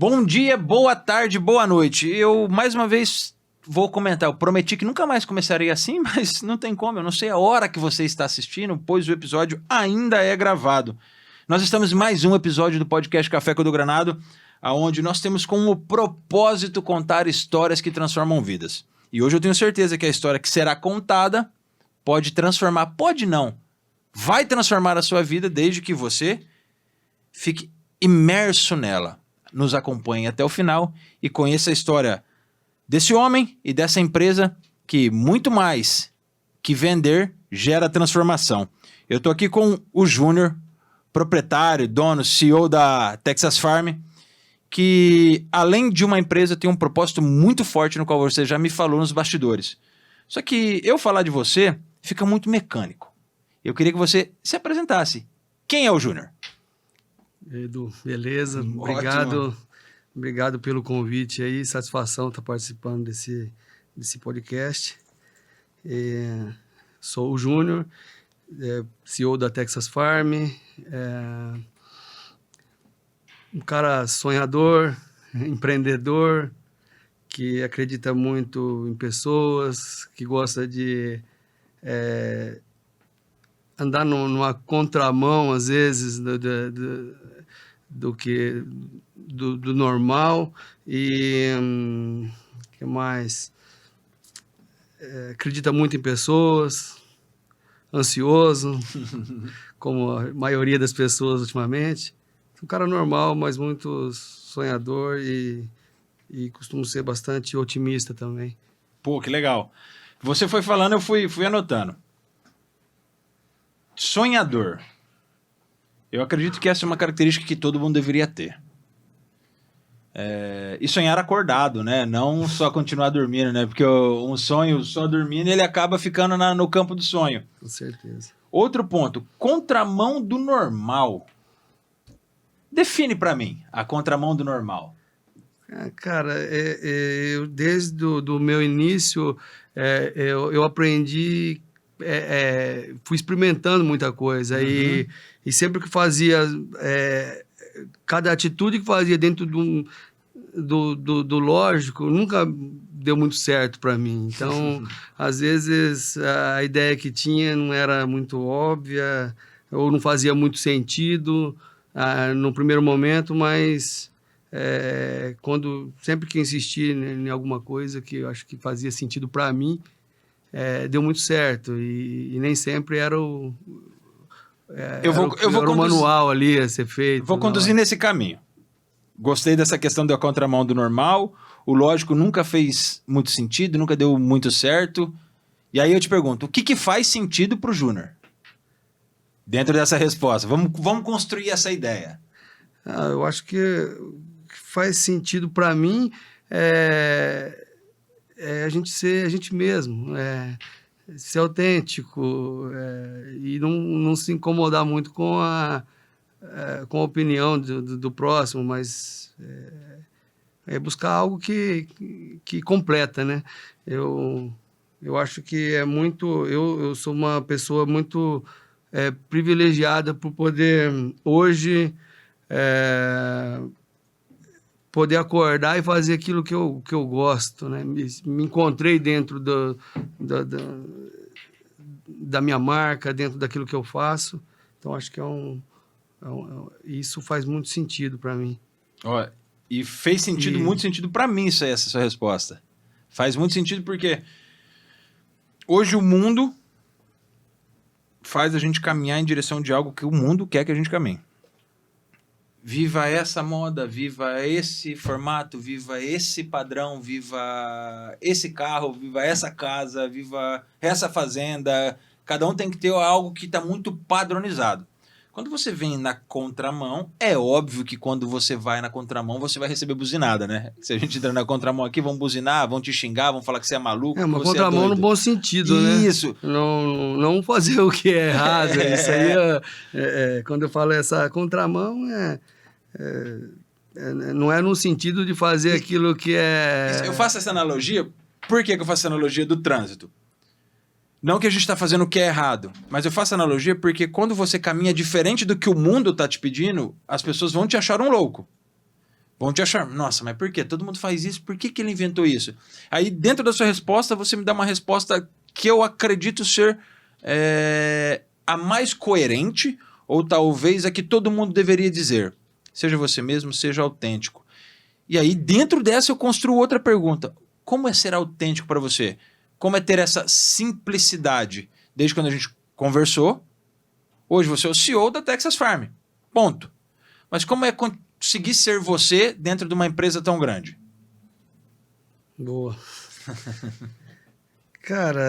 Bom dia, boa tarde, boa noite. Eu, mais uma vez, vou comentar. Eu prometi que nunca mais começaria assim, mas não tem como. Eu não sei a hora que você está assistindo, pois o episódio ainda é gravado. Nós estamos em mais um episódio do podcast Café com o do Granado, onde nós temos como propósito contar histórias que transformam vidas. E hoje eu tenho certeza que a história que será contada pode transformar, pode não, vai transformar a sua vida desde que você fique imerso nela. Nos acompanhe até o final e conheça a história desse homem e dessa empresa que muito mais que vender gera transformação. Eu estou aqui com o Júnior, proprietário, dono, CEO da Texas Farm, que além de uma empresa tem um propósito muito forte no qual você já me falou nos bastidores. Só que eu falar de você fica muito mecânico. Eu queria que você se apresentasse. Quem é o Júnior? Edu, beleza? Ótimo. Obrigado pelo convite aí, satisfação estar participando desse podcast. Sou o Júnior, CEO da Texas Farm, um cara sonhador, empreendedor, que acredita muito em pessoas, que gosta de andar numa contramão, às vezes, do normal. E que mais? Acredita muito em pessoas, ansioso, como a maioria das pessoas ultimamente. Um cara normal, mas muito sonhador e costumo ser bastante otimista também. Pô, que legal. Você foi falando, eu fui anotando. Sonhador. Eu acredito que essa é uma característica que todo mundo deveria ter. E sonhar acordado, né? Não só continuar dormindo, né? Porque um sonho só dormindo, ele acaba ficando no campo do sonho. Com certeza. Outro ponto, contramão do normal. Define pra mim a contramão do normal. Cara, eu desde do meu início, eu aprendi, fui experimentando muita coisa. Uhum. E sempre que fazia, cada atitude que fazia dentro do lógico, nunca deu muito certo para mim. Então, às vezes, a ideia que tinha não era muito óbvia, ou não fazia muito sentido no primeiro momento, mas sempre que insisti em alguma coisa que eu acho que fazia sentido para mim, deu muito certo. E nem sempre era o manual ali a ser feito. Vou conduzir nesse caminho. Gostei dessa questão da contramão do normal. O lógico nunca fez muito sentido, nunca deu muito certo. E aí eu te pergunto, o que faz sentido pro Júnior? Dentro dessa resposta. Vamos construir essa ideia. Eu acho que faz sentido para mim a gente ser a gente mesmo, ser autêntico, e não se incomodar muito com a opinião do próximo, mas buscar algo que completa, né? Eu acho que eu sou uma pessoa muito privilegiada por poder hoje poder acordar e fazer aquilo que eu gosto, né? Me encontrei dentro da minha marca, dentro daquilo que eu faço. Então acho que isso faz muito sentido para mim. E fez sentido, muito sentido para mim essa sua resposta. Faz muito sentido porque hoje o mundo faz a gente caminhar em direção de algo que o mundo quer que a gente caminhe. Viva essa moda, viva esse formato, viva esse padrão, viva esse carro, viva essa casa, viva essa fazenda. Cada um tem que ter algo que está muito padronizado. Quando você vem na contramão, é óbvio que quando você vai na contramão, você vai receber buzinada, né? Se a gente entrar na contramão aqui, vão buzinar, vão te xingar, vão falar que você é maluco. Uma contramão no bom sentido, né? Isso. Não fazer o que é errado. Isso aí, quando eu falo essa contramão, não é no sentido de fazer aquilo que é... Eu faço essa analogia. Por que eu faço essa analogia do trânsito? Não que a gente está fazendo o que é errado, mas eu faço analogia porque quando você caminha diferente do que o mundo está te pedindo, as pessoas vão te achar um louco. Vão te achar, nossa, mas por quê? Todo mundo faz isso, por que ele inventou isso? Aí, dentro da sua resposta, você me dá uma resposta que eu acredito ser a mais coerente, ou talvez a que todo mundo deveria dizer. Seja você mesmo, seja autêntico. E aí, dentro dessa, eu construo outra pergunta. Como é ser autêntico para você? Como é ter essa simplicidade? Desde quando a gente conversou, hoje você é o CEO da Texas Farm. Ponto. Mas como é conseguir ser você dentro de uma empresa tão grande? Boa. Cara,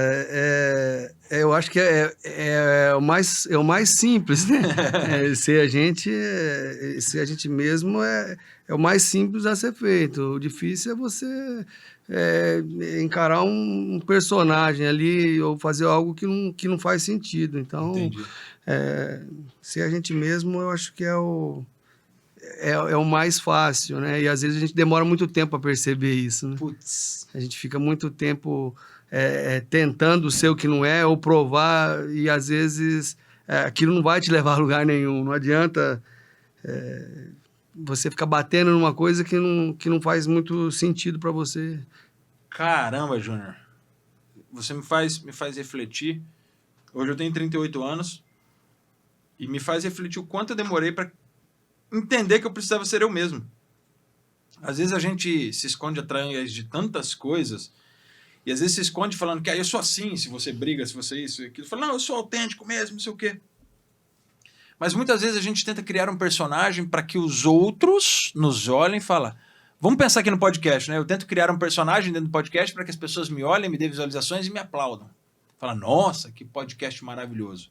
eu acho que é o mais simples, né? Ser a gente mesmo é o mais simples a ser feito. O difícil é você encarar um personagem ali ou fazer algo que não faz sentido. Então, Entendi. ser a gente mesmo, eu acho que é o mais fácil, né? E às vezes a gente demora muito tempo a perceber isso, né? Putz. A gente fica muito tempo tentando ser o que não é, ou provar, e às vezes aquilo não vai te levar a lugar nenhum. Não adianta você ficar batendo numa coisa que não faz muito sentido para você. Caramba, Júnior. Você me faz refletir. Hoje eu tenho 38 anos e me faz refletir o quanto eu demorei para entender que eu precisava ser eu mesmo. Às vezes a gente se esconde atrás de tantas coisas e às vezes se esconde falando que eu sou assim, se você briga, se você isso e aquilo. Fala, não, eu sou autêntico mesmo, não sei o quê. Mas muitas vezes a gente tenta criar um personagem para que os outros nos olhem e falem, vamos pensar aqui no podcast, né? Eu tento criar um personagem dentro do podcast para que as pessoas me olhem, me dêem visualizações e me aplaudam. Fala, nossa, que podcast maravilhoso.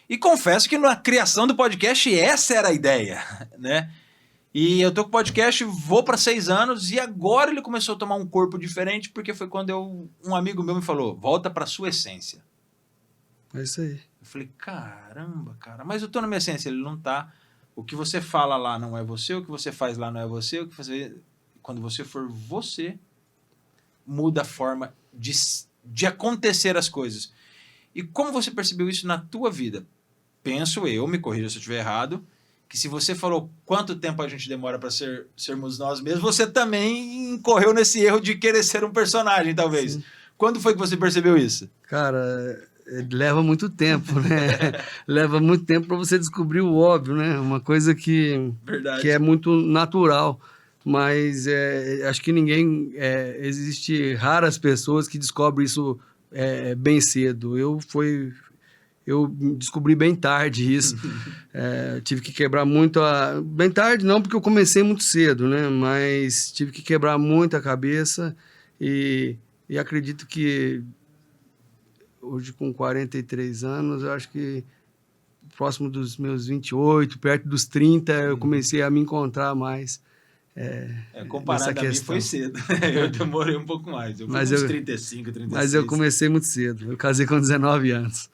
E confesso que na criação do podcast essa era a ideia, né? E eu tô com o podcast, vou para 6 anos e agora ele começou a tomar um corpo diferente porque foi quando um amigo meu me falou, volta para sua essência. É isso aí. Eu falei, caramba, cara, mas eu tô na minha essência, ele não tá. O que você fala lá não é você, o que você faz lá não é você, o que você... Quando você for você, muda a forma de acontecer as coisas. E como você percebeu isso na tua vida? Penso eu, me corrija se eu estiver errado, que se você falou quanto tempo a gente demora para sermos nós mesmos, você também incorreu nesse erro de querer ser um personagem, talvez. Sim. Quando foi que você percebeu isso? Cara, leva muito tempo, né? Leva muito tempo para você descobrir o óbvio, né? Uma coisa que é muito natural. Mas acho que existe raras pessoas que descobrem isso bem cedo. Eu descobri bem tarde isso. Tive que quebrar muito bem tarde não, porque eu comecei muito cedo, né? Mas tive que quebrar muito a cabeça e acredito que hoje com 43 anos, eu acho que próximo dos meus 28, perto dos 30, eu comecei a me encontrar mais. Comparado a mim foi cedo. Eu demorei um pouco mais. Eu fui uns 35, 36. Mas eu comecei muito cedo. Eu casei com 19 anos.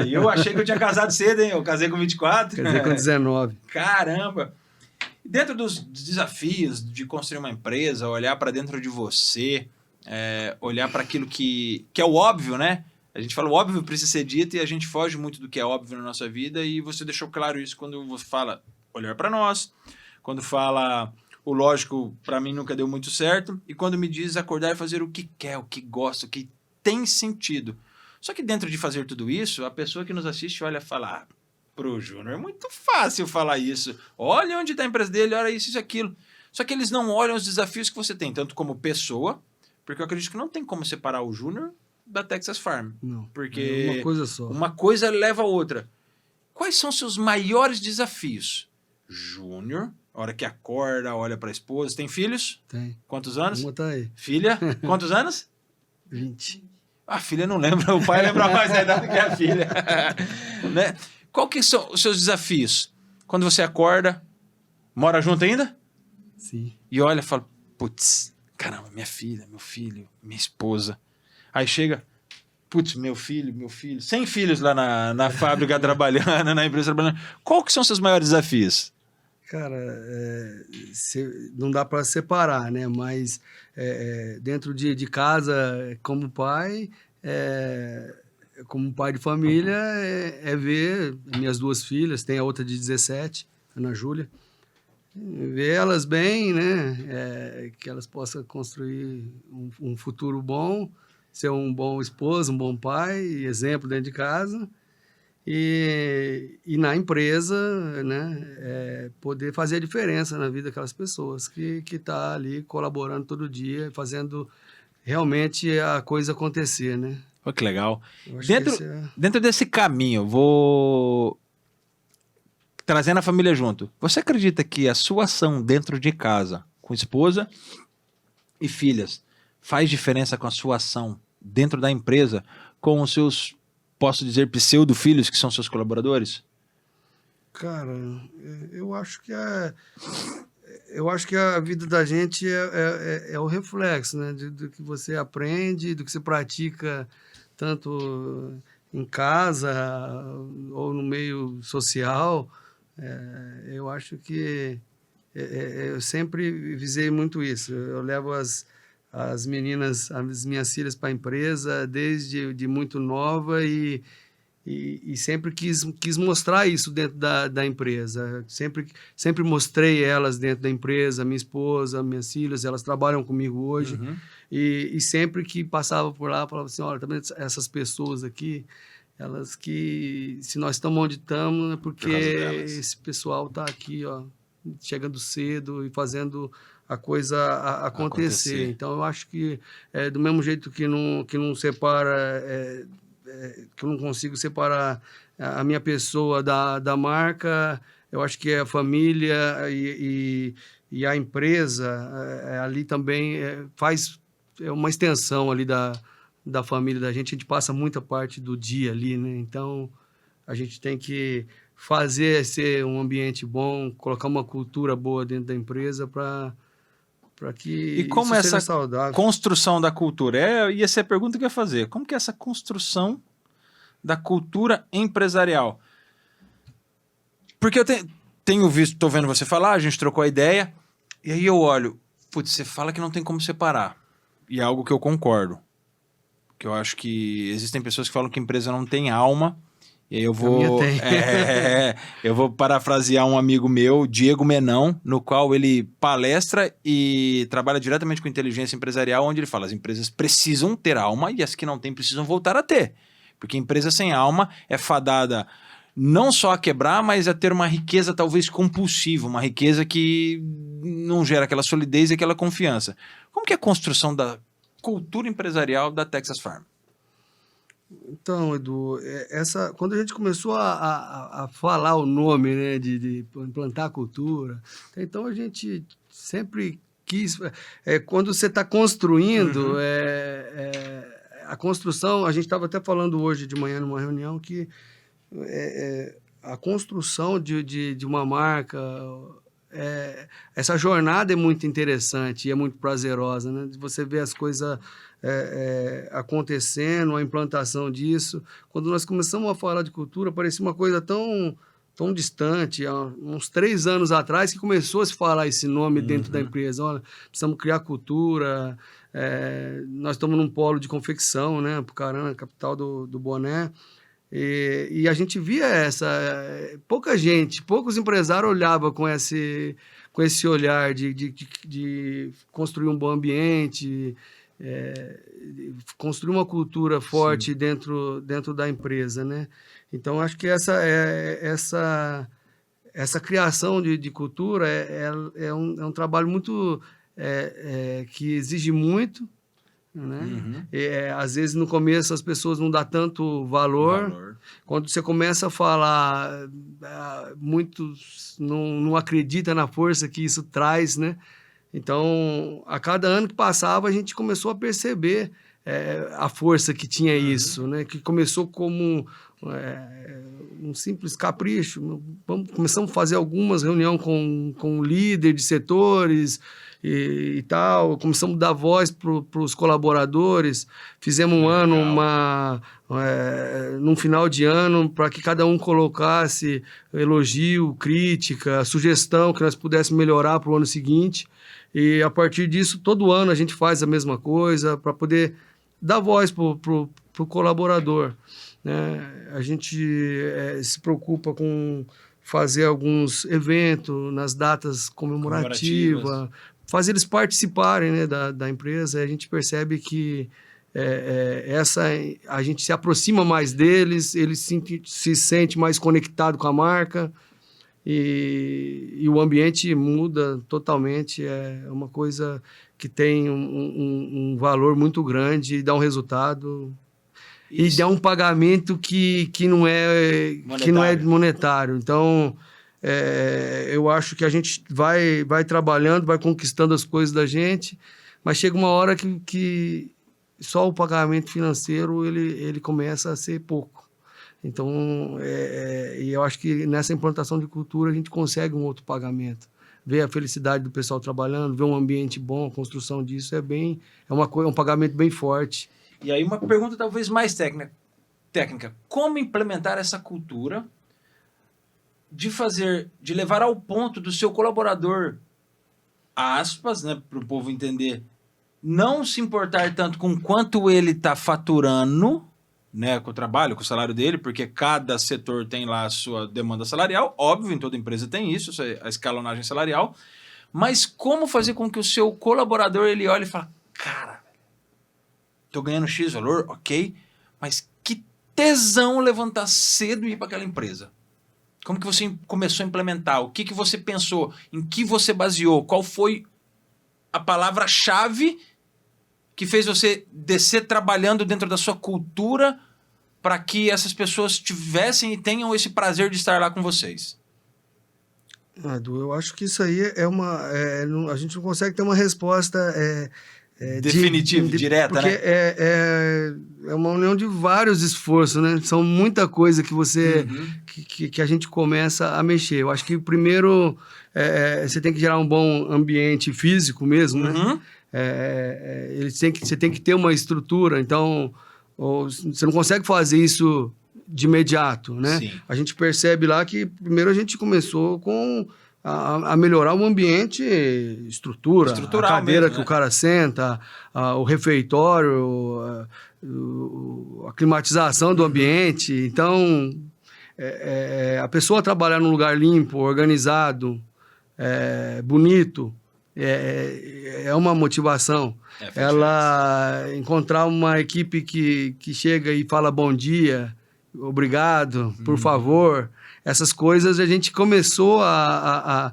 Eu achei que eu tinha casado cedo, hein? Eu casei com 24. Casei com 19. Caramba! Dentro dos desafios de construir uma empresa, olhar para dentro de você, olhar para aquilo que é o óbvio, né? A gente fala o óbvio precisa ser dito e a gente foge muito do que é óbvio na nossa vida e você deixou claro isso quando você fala olhar para nós, quando fala o lógico para mim nunca deu muito certo e quando me diz acordar e fazer o que quer, o que gosta, o que tem sentido. Só que dentro de fazer tudo isso, a pessoa que nos assiste olha e fala, pro Júnior é muito fácil falar isso. Olha onde está a empresa dele, olha isso e aquilo. Só que eles não olham os desafios que você tem, tanto como pessoa, porque eu acredito que não tem como separar o Júnior da Texas Farm. Não, porque é uma coisa só. Uma coisa leva a outra. Quais são seus maiores desafios? Júnior, a hora que acorda, olha para a esposa. Tem filhos? Tem. Quantos anos? Uma tá aí. Filha? Quantos anos? 20. A filha não lembra, o pai lembra mais da idade que a filha. Né? Qual que são os seus desafios? Quando você acorda, mora junto ainda? Sim. E olha e fala, putz, caramba, minha filha, meu filho, minha esposa. Aí chega, putz, meu filho, 100 filhos lá na fábrica trabalhando, na empresa trabalhando. Qual que são os seus maiores desafios? Cara, não dá para separar, né? Mas dentro de casa, como pai de família, é ver minhas 2 filhas, tem a outra de 17, Ana Júlia, ver elas bem, né? Que elas possam construir um futuro bom, ser um bom esposo, um bom pai, exemplo dentro de casa. E na empresa, né, poder fazer a diferença na vida daquelas pessoas que tá ali colaborando todo dia, fazendo realmente a coisa acontecer, né? Olha que legal. Eu acho que Dentro, esse é... dentro desse caminho, vou trazendo a família junto. Você acredita que a sua ação dentro de casa, com esposa e filhas, faz diferença com a sua ação dentro da empresa, com os seus, posso dizer, pseudo-filhos, que são seus colaboradores? Cara, eu acho que a vida da gente é o reflexo, né? Do que você aprende, do que você pratica, tanto em casa ou no meio social. Eu acho que eu sempre visei muito isso. Eu levo as meninas, as minhas filhas para a empresa desde muito nova e sempre quis mostrar isso dentro da empresa. Sempre mostrei elas dentro da empresa, minha esposa, minhas filhas, elas trabalham comigo hoje. Uhum. E sempre que passava por lá, falava assim, olha, tá vendo essas pessoas aqui, elas que, se nós estamos onde estamos, é porque Por causa delas. esse pessoal está aqui, ó, chegando cedo e fazendo a coisa acontecer. Então, eu acho que, do mesmo jeito que não separa... que eu não consigo separar a minha pessoa da marca, eu acho que a família e a empresa ali também faz uma extensão ali da família da gente. A gente passa muita parte do dia ali, né? Então, a gente tem que fazer ser um ambiente bom, colocar uma cultura boa dentro da empresa para que E como isso seja essa saudável. construção da cultura? Ia ser a pergunta que eu ia fazer. Como que é essa construção da cultura empresarial? Porque eu tenho visto, estou vendo você falar, a gente trocou a ideia, e aí eu olho, putz, você fala que não tem como separar. E é algo que eu concordo. Que eu acho que existem pessoas que falam que empresa não tem alma. E aí eu A minha vou, tem. eu vou parafrasear um amigo meu, Diego Menão, no qual ele palestra e trabalha diretamente com inteligência empresarial, onde ele fala: as empresas precisam ter alma e as que não têm precisam voltar a ter. Porque empresa sem alma é fadada não só a quebrar, mas a ter uma riqueza talvez compulsiva, uma riqueza que não gera aquela solidez e aquela confiança. Como que é a construção da cultura empresarial da Texas Farm? Então, Edu, quando a gente começou a falar o nome, né, de implantar a cultura, então a gente sempre quis. Quando você está construindo, Uhum. a construção, a gente estava até falando hoje de manhã numa reunião que a construção de uma marca, essa jornada é muito interessante e é muito prazerosa, né? Você vê as coisas acontecendo, a implantação disso. Quando nós começamos a falar de cultura, parecia uma coisa tão distante. Há uns 3 anos atrás que começou a se falar esse nome dentro da empresa. Olha, precisamos criar cultura. Nós estamos num polo de confecção, né? Pucarana, capital do boné. E a gente via poucos empresários olhavam com esse olhar de construir um bom ambiente, construir uma cultura forte dentro da empresa, né? Então, acho que essa criação de cultura é um trabalho muito que exige muito, né? Uhum. Às vezes no começo as pessoas não dão tanto valor. Quando você começa a falar, muitos não acreditam na força que isso traz, né? Então, a cada ano que passava, a gente começou a perceber a força que tinha isso, né? Que começou como um simples capricho. Começamos a fazer algumas reuniões com líder de setores e tal, começamos a dar voz para os colaboradores, fizemos um ano, num final de ano, para que cada um colocasse elogio, crítica, sugestão que nós pudéssemos melhorar para o ano seguinte, e a partir disso, todo ano a gente faz a mesma coisa, para poder dar voz para o colaborador, né? A gente se preocupa com fazer alguns eventos nas datas comemorativas, fazer eles participarem, né, da empresa. A gente percebe que a gente se aproxima mais deles, eles se sente mais conectado com a marca e o ambiente muda totalmente. É uma coisa que tem um valor muito grande e dá um resultado. E dá um pagamento que não é monetário. Então, eu acho que a gente vai trabalhando, vai conquistando as coisas da gente, mas chega uma hora que só o pagamento financeiro ele começa a ser pouco. Então, e eu acho que nessa implantação de cultura a gente consegue um outro pagamento. Ver a felicidade do pessoal trabalhando, ver um ambiente bom, a construção disso é um pagamento bem forte. E aí uma pergunta talvez mais técnica. Como implementar essa cultura de levar ao ponto do seu colaborador, aspas, né, para o povo entender, não se importar tanto com quanto ele está faturando, né, com o trabalho, com o salário dele, porque cada setor tem lá a sua demanda salarial, óbvio, em toda empresa tem isso, a escalonagem salarial, mas como fazer com que o seu colaborador ele olhe e fale, cara, tô ganhando X valor, ok, mas que tesão levantar cedo e ir para aquela empresa. Como que você começou a implementar? O que você pensou? Em que você baseou? Qual foi a palavra-chave que fez você descer trabalhando dentro da sua cultura para que essas pessoas tivessem e tenham esse prazer de estar lá com vocês? Edu, eu acho que isso aí a gente não consegue ter uma resposta definitiva, direta, porque né? É uma união de vários esforços, né? São muita coisa que que a gente começa a mexer. Eu acho que primeiro você tem que gerar um bom ambiente físico mesmo, né? Você tem que ter uma estrutura, então você não consegue fazer isso de imediato, né? Sim. A gente percebe lá que primeiro a gente começou a melhorar o ambiente, estrutural a cadeira mesmo, que o cara senta, o refeitório, a climatização do ambiente. Então, a pessoa trabalhar num lugar limpo, organizado, bonito, é uma motivação. Ela encontrar uma equipe que chega e fala bom dia, obrigado, por favor. Essas coisas a gente começou a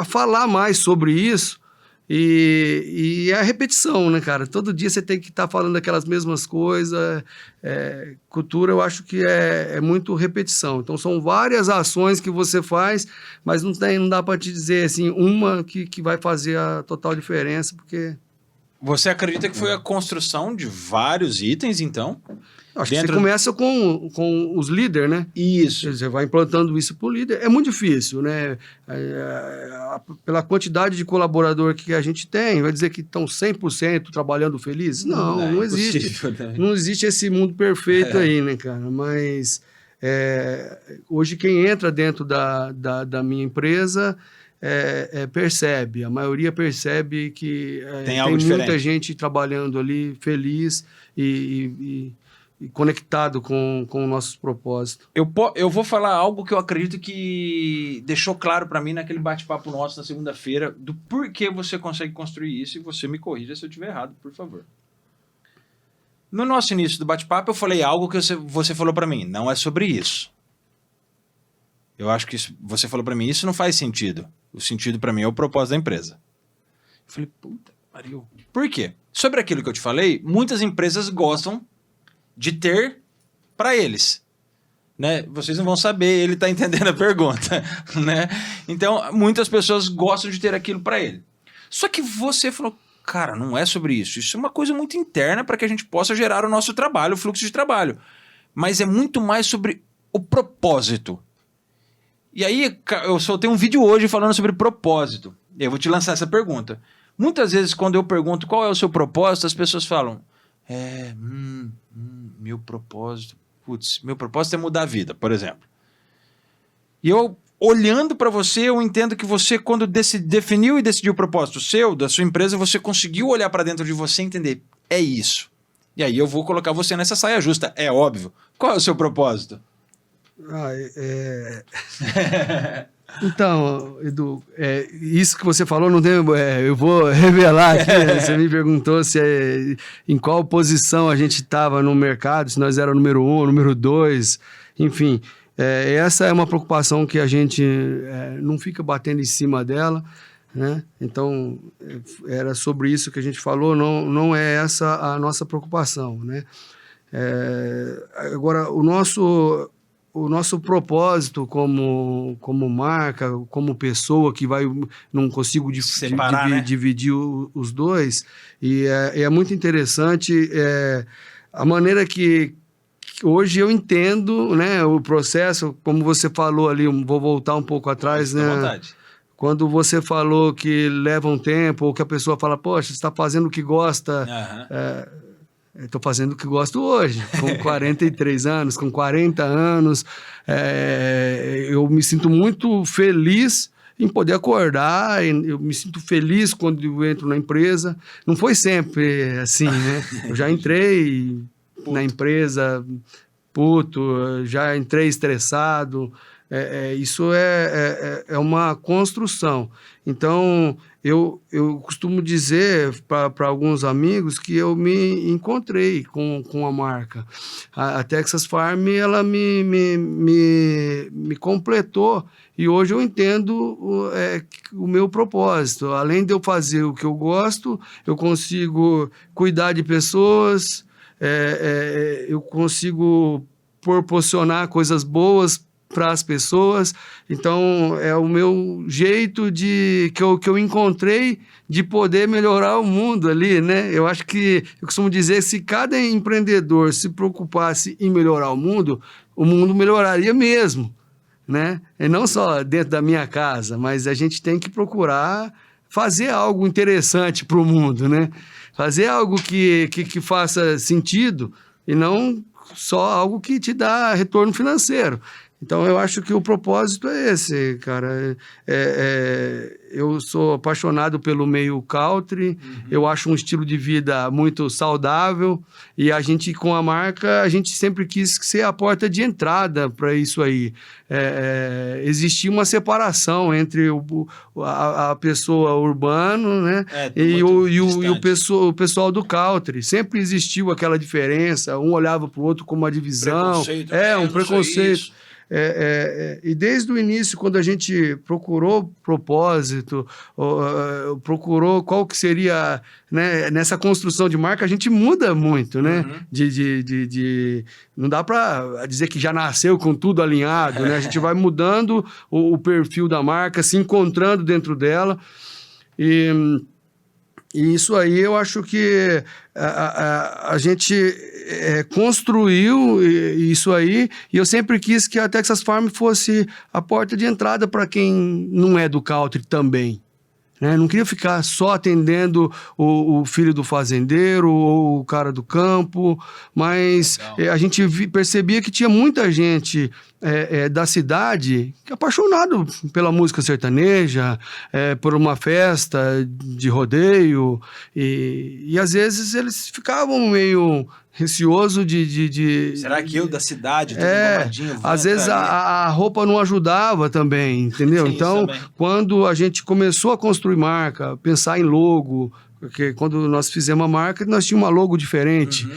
falar mais sobre isso e a repetição, né, cara? Todo dia você tem que estar falando aquelas mesmas coisas. Cultura, eu acho que é muito repetição. Então, são várias ações que você faz, mas não dá para te dizer assim, uma que vai fazer a total diferença, porque... Você acredita que foi a construção de vários itens, então? Acho que você começa com os líderes, né? Isso. Você vai implantando isso para o líder. É muito difícil, né? Pela quantidade de colaborador que a gente tem, vai dizer que estão 100% trabalhando felizes? Não existe. Não existe esse mundo perfeito aí, né, cara? Mas hoje quem entra dentro da minha empresa... percebe, a maioria percebe que tem muita gente trabalhando ali feliz e conectado com nossos propósitos. Eu vou falar algo que eu acredito que deixou claro para mim naquele bate-papo nosso na segunda-feira, do porquê você consegue construir isso, e você me corrija se eu estiver errado, por favor. No nosso início do bate-papo eu falei algo que você falou para mim, não é sobre isso. Eu acho que você falou para mim, isso não faz sentido. O sentido para mim é o propósito da empresa. Eu falei, puta, pariu. Por quê? Sobre aquilo que eu te falei, muitas empresas gostam de ter para eles. Né? Vocês não vão saber, ele está entendendo a pergunta. Né? Então, muitas pessoas gostam de ter aquilo para ele. Só que você falou, cara, não é sobre isso. Isso é uma coisa muito interna para que a gente possa gerar o nosso trabalho, o fluxo de trabalho. Mas é muito mais sobre o propósito. E aí, eu soltei um vídeo hoje falando sobre propósito. E eu vou te lançar essa pergunta. Muitas vezes, quando eu pergunto qual é o seu propósito, as pessoas falam, meu propósito... Putz, meu propósito é mudar a vida, por exemplo. E eu, olhando para você, eu entendo que você, quando definiu e decidiu o propósito seu, da sua empresa, você conseguiu olhar para dentro de você e entender, é isso. E aí eu vou colocar você nessa saia justa, é óbvio. Qual é o seu propósito? Então, Edu, isso que você falou, não tem, eu vou revelar aqui, né? Você me perguntou em qual posição a gente estava no mercado, se nós era número 1, número 2, enfim. Essa é uma preocupação que a gente não fica batendo em cima dela, né? Então, era sobre isso que a gente falou, não é essa a nossa preocupação, né? Agora, o nosso propósito como marca, como pessoa que não consigo separar, né? dividir os dois, e é muito interessante a maneira que hoje eu entendo, né, o processo, como você falou ali, vou voltar um pouco atrás, né? À vontade. Quando você falou que leva um tempo, ou que a pessoa fala, poxa, você está fazendo o que gosta. Estou fazendo o que gosto hoje, com 43 anos, com 40 anos. Eu me sinto muito feliz em poder acordar, eu me sinto feliz quando eu entro na empresa. Não foi sempre assim, né? Eu já entrei na empresa puto, já entrei estressado. Isso é uma construção. Então, eu costumo dizer para alguns amigos que eu me encontrei com a marca. A Texas Farm, ela me completou, e hoje eu entendo o meu propósito. Além de eu fazer o que eu gosto, eu consigo cuidar de pessoas, eu consigo proporcionar coisas boas para as pessoas. Então, é o meu jeito que eu encontrei de poder melhorar o mundo ali, né? Eu acho que, eu costumo dizer, se cada empreendedor se preocupasse em melhorar o mundo melhoraria mesmo, né? E não só dentro da minha casa, mas a gente tem que procurar fazer algo interessante para o mundo, né? Fazer algo que faça sentido e não só algo que te dá retorno financeiro. Então, eu acho que o propósito é esse, cara. Eu sou apaixonado pelo meio country, eu acho um estilo de vida muito saudável, e a gente, com a marca, a gente sempre quis ser a porta de entrada para isso aí. Existia uma separação entre a pessoa urbana, né, e o pessoal do country. Sempre existiu aquela diferença, um olhava para o outro como uma divisão. Um preconceito. E desde o início, quando a gente procurou propósito, procurou qual que seria, né, nessa construção de marca, a gente muda muito, né? Não dá para dizer que já nasceu com tudo alinhado, né? A gente vai mudando o perfil da marca, se encontrando dentro dela. E isso aí eu acho que a gente construiu isso aí, e eu sempre quis que a Texas Farm fosse a porta de entrada para quem não é do country também. Né? Não queria ficar só atendendo o filho do fazendeiro ou o cara do campo, mas a gente percebia que tinha muita gente da cidade que é apaixonado pela música sertaneja, por uma festa de rodeio, e às vezes eles ficavam meio receoso Será que eu da cidade, às vezes a roupa não ajudava também, entendeu? Então, quando a gente começou a construir marca, pensar em logo, porque quando nós fizemos a marca, nós tínhamos uma logo diferente.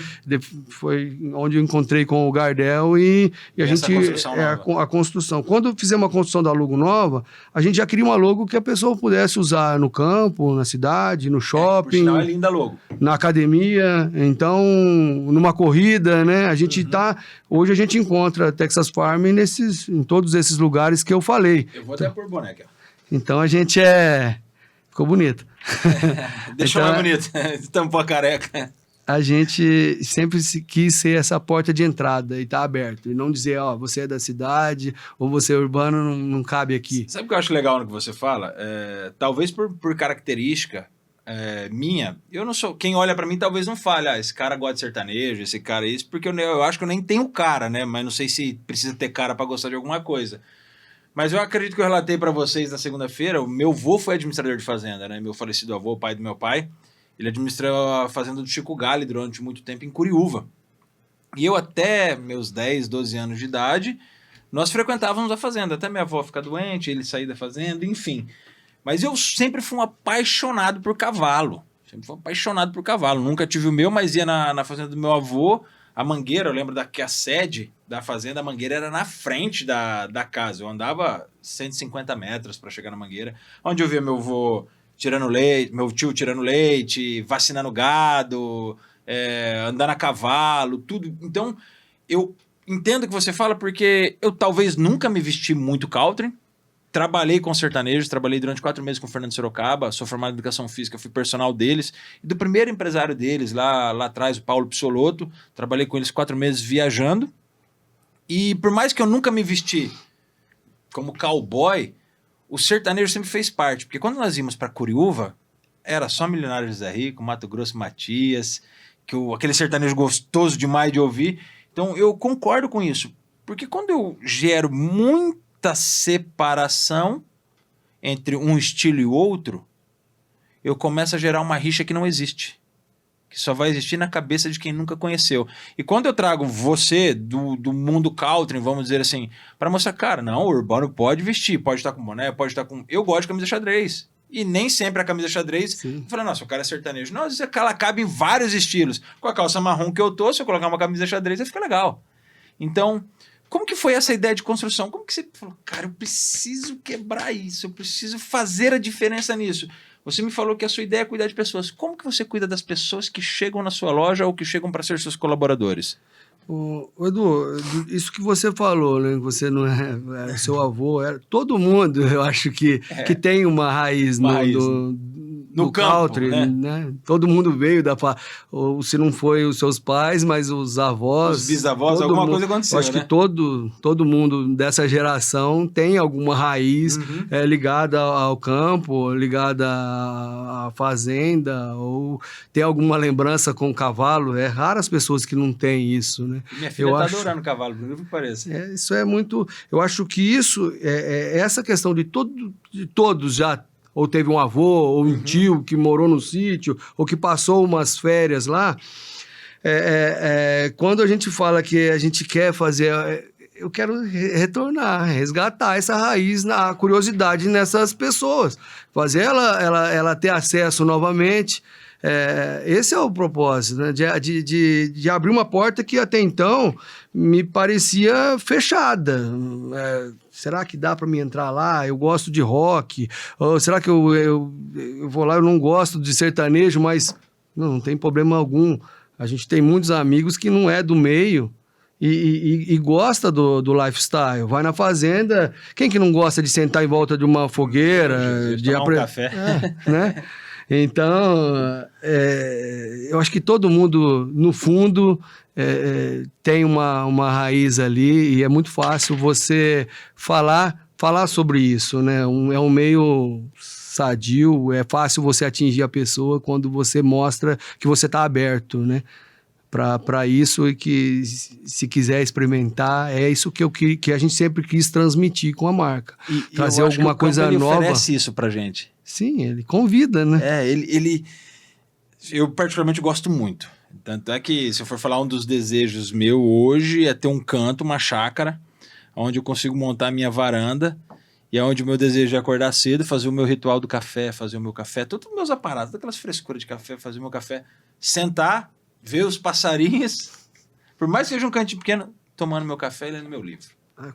Foi onde eu encontrei com o Gardel e a gente... A construção. Quando fizemos a construção da logo nova, a gente já queria uma logo que a pessoa pudesse usar no campo, na cidade, no shopping. Por sinal, é linda a logo. Na academia, então, numa corrida, né? A gente hoje a gente encontra Texas Farm em todos esses lugares que eu falei. Eu vou até pôr boneca. Então, a gente ficou bonito. Deixou mais bonito. Tampou a careca. A gente sempre quis ser essa porta de entrada e tá aberto. E não dizer, você é da cidade ou você é urbano, não cabe aqui. Sabe o que eu acho legal no que você fala? Talvez por característica minha, eu não sou... Quem olha pra mim talvez não fale, esse cara gosta de sertanejo, esse cara é isso, porque eu acho que eu nem tenho cara, né? Mas não sei se precisa ter cara pra gostar de alguma coisa. Mas eu acredito que eu relatei para vocês na segunda-feira, o meu avô foi administrador de fazenda, né? Meu falecido avô, pai do meu pai, ele administrou a fazenda do Chico Galli durante muito tempo em Curiúva. E eu até meus 10, 12 anos de idade nós frequentávamos a fazenda. Até minha avó ficar doente, ele sair da fazenda, enfim. Mas eu sempre fui um apaixonado por cavalo. Sempre fui apaixonado por cavalo. Nunca tive o meu, mas ia na fazenda do meu avô. A mangueira, eu lembro que a sede da fazenda, a mangueira era na frente da casa. Eu andava 150 metros para chegar na mangueira. Onde eu via meu avô tirando leite, meu tio tirando leite, vacinando gado, andando a cavalo, tudo. Então, eu entendo o que você fala, porque eu talvez nunca me vesti muito country. Trabalhei com sertanejos, trabalhei durante 4 meses com o Fernando Sorocaba, sou formado em educação física, fui personal deles. E do primeiro empresário deles, lá atrás, o Paulo Pissoloto, trabalhei com eles 4 meses viajando. E por mais que eu nunca me vesti como cowboy, o sertanejo sempre fez parte. Porque quando nós íamos para Curiúva, era só Milionário José Rico, Mato Grosso Matias, aquele sertanejo gostoso demais de ouvir. Então eu concordo com isso. Porque quando eu gero muita separação entre um estilo e outro, eu começo a gerar uma rixa que não existe. Que só vai existir na cabeça de quem nunca conheceu. E quando eu trago você do mundo country, vamos dizer assim, para mostrar, cara, não, o urbano pode vestir, pode estar com boné, pode estar com... Eu gosto de camisa xadrez. E nem sempre a camisa xadrez... Eu falo, nossa, o cara é sertanejo. Não, às vezes ela cabe em vários estilos. Com a calça marrom que eu tô, se eu colocar uma camisa xadrez, vai ficar legal. Então... Como que foi essa ideia de construção? Como que você falou, cara, eu preciso quebrar isso, eu preciso fazer a diferença nisso? Você me falou que a sua ideia é cuidar de pessoas. Como que você cuida das pessoas que chegam na sua loja ou que chegam para ser seus colaboradores? Edu, isso que você falou, né? Você não é seu avô, todo mundo, eu acho que tem uma raiz no country, né? Todo mundo veio ou se não foi os seus pais, mas os avós, os bisavós, alguma coisa aconteceu, acho que todo mundo dessa geração tem alguma raiz ligada ao campo, ligada à fazenda, ou tem alguma lembrança com o cavalo. É raro as pessoas que não têm isso, né? Minha filha está adorando cavalo, por que pareça. Isso é muito... Eu acho que isso, essa questão de todos já, ou teve um avô, ou um tio que morou no sítio, ou que passou umas férias lá, quando a gente fala que a gente quer fazer... Eu quero retornar, resgatar essa raiz, a curiosidade nessas pessoas, fazer ela ter acesso novamente. Esse é o propósito, né? De abrir uma porta que até então me parecia fechada. Será que dá para me entrar lá? Eu gosto de rock. Ou será que eu vou lá, eu não gosto de sertanejo, mas não tem problema algum. A gente tem muitos amigos que não é do meio e gosta do lifestyle. Vai na fazenda. Quem que não gosta de sentar em volta de uma fogueira? De tomar um café. Né? Então, eu acho que todo mundo, no fundo, tem uma raiz ali, e é muito fácil você falar sobre isso, né? É um meio sadio, é fácil você atingir a pessoa quando você mostra que você está aberto, né? Para isso, e que se quiser experimentar, é isso que a gente sempre quis transmitir com a marca. Trazer alguma coisa nova. Ele oferece isso pra gente. Sim, ele convida, né? Eu particularmente gosto muito. Tanto é que, se eu for falar, um dos desejos meu hoje é ter um canto, uma chácara, onde eu consigo montar a minha varanda, e é onde o meu desejo é acordar cedo, fazer o meu ritual do café, fazer o meu café, todos os meus aparatos, todas aquelas frescuras de café, fazer o meu café, sentar, ver os passarinhos, por mais que seja um cantinho pequeno, tomando meu café e lendo meu livro.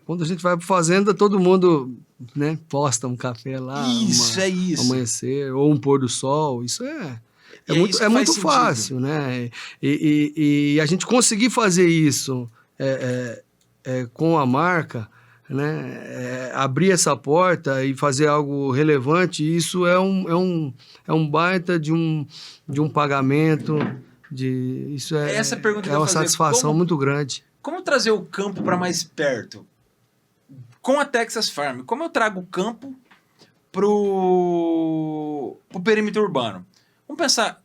Quando a gente vai para fazenda, todo mundo, né, posta um café lá, isso. Amanhecer, ou um pôr do sol. Isso é muito fácil, né? E a gente conseguir fazer isso com a marca, né? Abrir essa porta e fazer algo relevante, isso é um baita de um pagamento. Isso essa pergunta é uma satisfação muito grande. Como trazer o campo para mais perto? Com a Texas Farm, como eu trago o campo pro perímetro urbano? Vamos pensar,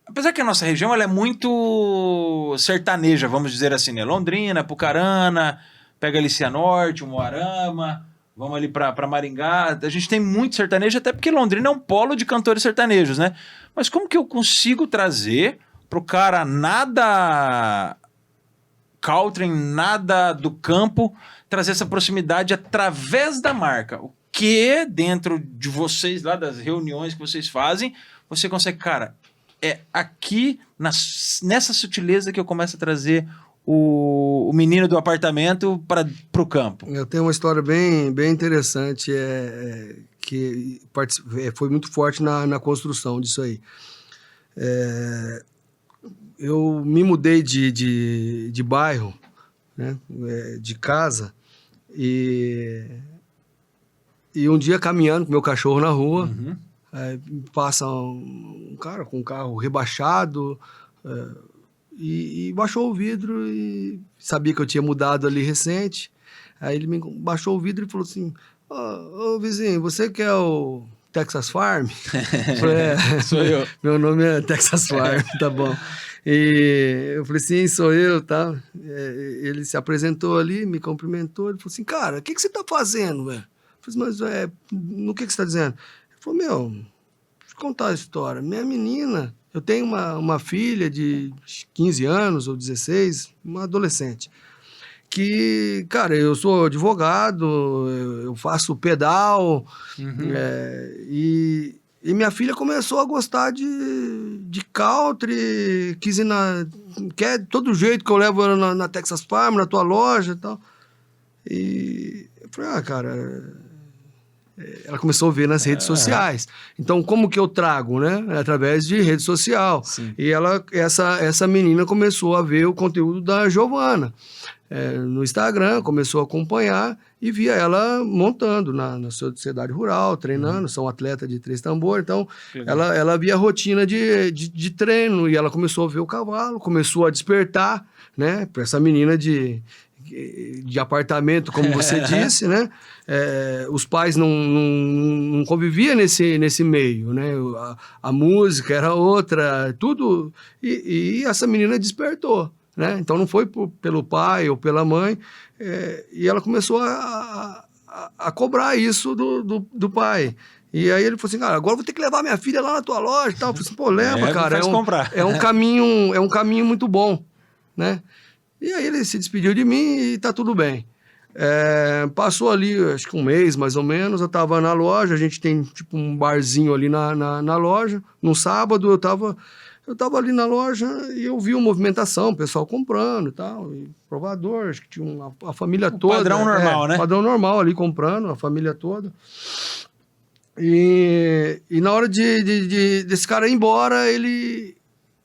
apesar que a nossa região ela é muito sertaneja, vamos dizer assim, né? Londrina, Pucarana, pega ali Cianorte, Umuarama, vamos ali para Maringá. A gente tem muito sertanejo, até porque Londrina é um polo de cantores sertanejos, né? Mas como que eu consigo trazer pro cara nada country, nada do campo, trazer essa proximidade através da marca. O que dentro de vocês, lá das reuniões que vocês fazem, você consegue, cara, é aqui, nessa sutileza que eu começo a trazer o menino do apartamento para o campo. Eu tenho uma história bem, bem interessante, que foi muito forte na construção disso aí. Eu me mudei de bairro, né, de casa, e um dia caminhando com meu cachorro na rua, passa um cara com um carro rebaixado, e baixou o vidro e sabia que eu tinha mudado ali recente. Aí ele me baixou o vidro e falou assim: ô vizinho, você que é o Texas Farm? Eu falei, sou eu. Meu nome é Texas Farm, tá bom. E eu falei, sim, sou eu, tá? Ele se apresentou ali, me cumprimentou, ele falou assim: cara, o que você tá fazendo, velho? Eu falei, mas no que você tá dizendo? Ele falou, meu, deixa eu contar a história. Minha menina, eu tenho uma filha de 15 anos ou 16, uma adolescente, que, cara, eu sou advogado, eu faço pedal, e minha filha começou a gostar de country, quer todo jeito que eu levo ela na Texas Farm, na tua loja e tal. E eu falei, cara, ela começou a ver nas redes sociais. Então, como que eu trago, né? Através de rede social. Sim. E essa menina começou a ver o conteúdo da Giovana no Instagram, começou a acompanhar e via ela montando na sociedade rural, treinando, são atleta de 3 tambores, então ela via a rotina de treino e ela começou a ver o cavalo, começou a despertar, né, para essa menina de apartamento, como você disse, né? Os pais não conviviam nesse meio, né? A música era outra, tudo, e essa menina despertou, né? Então não foi pelo pai ou pela mãe, e ela começou a cobrar isso do pai. E aí ele falou assim, cara, agora eu vou ter que levar minha filha lá na tua loja e tal. Eu falei assim, pô, leva, cara, é um caminho muito bom, né? E aí ele se despediu de mim e tá tudo bem. Passou ali, acho que um mês mais ou menos, eu tava na loja, a gente tem tipo um barzinho ali na loja. No sábado eu tava ali na loja e eu vi uma movimentação, o pessoal comprando e tal, e provador, acho que tinha a família toda. Padrão normal, né? Padrão normal ali comprando, a família toda. E na hora desse cara ir embora, eles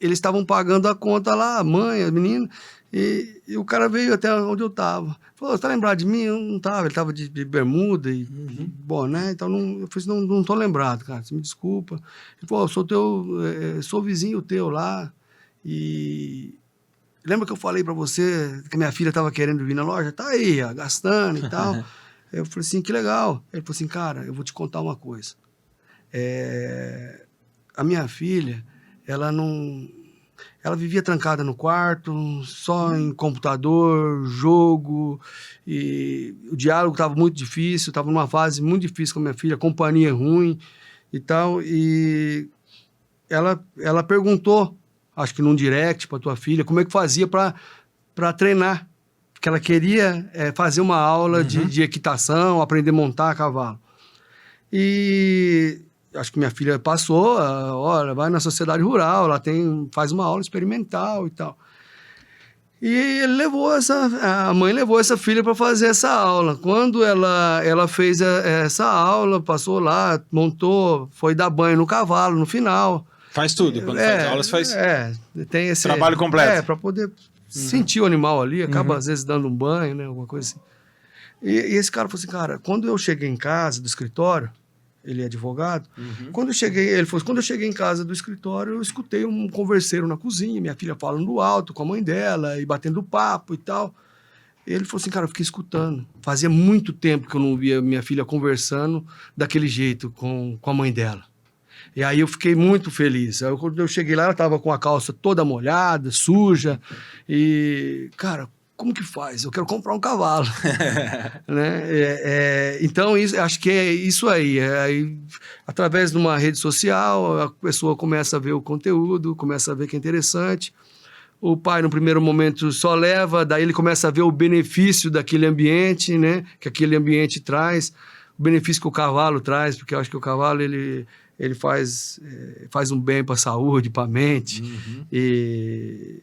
estavam pagando a conta lá, a mãe, a menina. E o cara veio até onde eu tava. Falou, você tá lembrado de mim? Eu não tava. Ele tava de bermuda e boné. Então eu falei assim, não tô lembrado, cara. Você me desculpa. Ele falou, sou vizinho teu lá. E lembra que eu falei pra você que minha filha tava querendo vir na loja? Tá aí, ó, gastando e tal. Eu falei assim, que legal. Ele falou assim, cara, eu vou te contar uma coisa. A minha filha, ela vivia trancada no quarto, só em computador, jogo, e o diálogo estava muito difícil, estava numa fase muito difícil com a minha filha, companhia ruim e tal, e ela perguntou, acho que num direct para tua filha, como é que fazia para treinar, porque ela queria fazer uma aula de equitação, aprender a montar a cavalo. E acho que minha filha passou, olha, vai na sociedade rural, ela faz uma aula experimental e tal. E a mãe levou essa filha para fazer essa aula. Quando ela fez essa aula, passou lá, montou, foi dar banho no cavalo no final. Faz tudo, quando faz aulas faz tem esse trabalho completo. Para poder sentir o animal ali, acaba às vezes dando um banho, né, alguma coisa assim. E esse cara falou assim, cara, quando eu cheguei em casa do escritório, ele é advogado. Quando eu cheguei em casa do escritório, eu escutei um converseiro na cozinha, minha filha falando alto com a mãe dela e batendo papo e tal. Ele falou assim, cara, eu fiquei escutando. Fazia muito tempo que eu não via minha filha conversando daquele jeito com a mãe dela. E aí eu fiquei muito feliz. Aí, quando eu cheguei lá, ela estava com a calça toda molhada, suja. E, cara, como que faz? Eu quero comprar um cavalo. Né? Então, acho que é isso aí. Aí. Através de uma rede social, a pessoa começa a ver o conteúdo, começa a ver que é interessante. O pai, no primeiro momento, só leva, daí ele começa a ver o benefício daquele ambiente, né? Que aquele ambiente traz, o benefício que o cavalo traz, porque eu acho que o cavalo, ele faz um bem para a saúde, para a mente. Uhum. E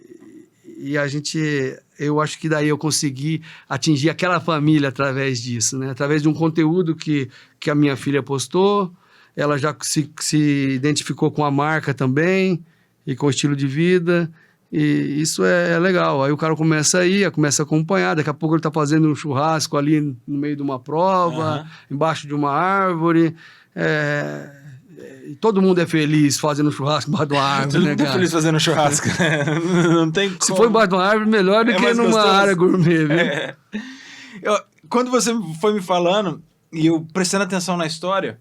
eu acho que daí eu consegui atingir aquela família através disso, né? Através de um conteúdo que a minha filha postou, ela já se identificou com a marca também e com o estilo de vida. E isso é legal. Aí o cara começa a ir, começa a acompanhar. Daqui a pouco ele está fazendo um churrasco ali no meio de uma prova, embaixo de uma árvore. E todo mundo é feliz fazendo churrasco embaixo de uma árvore. Todo né, mundo é cara? feliz fazendo churrasco. Não tem como. Se for embaixo de uma árvore, melhor do que mais numa gostoso. área gourmet, viu? Quando você foi me falando, e eu prestando atenção na história,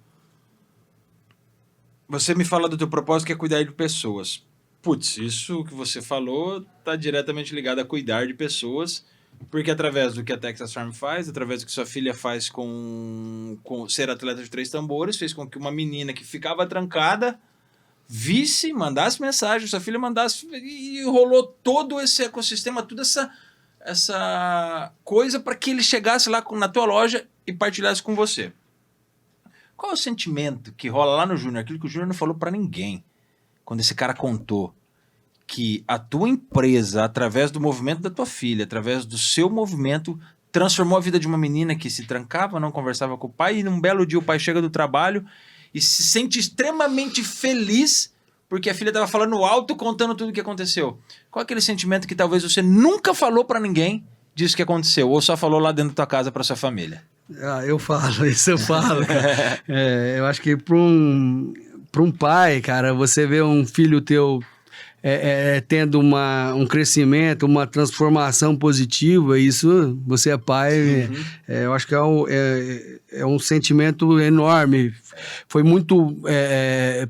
você me fala do teu propósito, que é cuidar de pessoas. Putz, isso que você falou está diretamente ligado a cuidar de pessoas, porque através do que a Texas Farm faz, através do que sua filha faz com ser atleta de 3 tambores, fez com que uma menina que ficava trancada visse, mandasse mensagem, sua filha mandasse, e rolou todo esse ecossistema, toda essa coisa para que ele chegasse lá na tua loja e partilhasse com você. Qual é o sentimento que rola lá no Júnior? Aquilo que o Júnior não falou para ninguém. Quando esse cara contou que a tua empresa, através do movimento da tua filha, através do seu movimento, transformou a vida de uma menina que se trancava, não conversava com o pai, e num belo dia o pai chega do trabalho e se sente extremamente feliz porque a filha estava falando alto, contando tudo o que aconteceu. Qual é aquele sentimento que talvez você nunca falou para ninguém disso que aconteceu, ou só falou lá dentro da tua casa para sua família? Eu falo, isso eu falo, cara. Eu acho que para um pai, cara, você vê um filho teu tendo um crescimento, uma transformação positiva, isso, você é pai, eu acho que é um sentimento enorme. Foi muito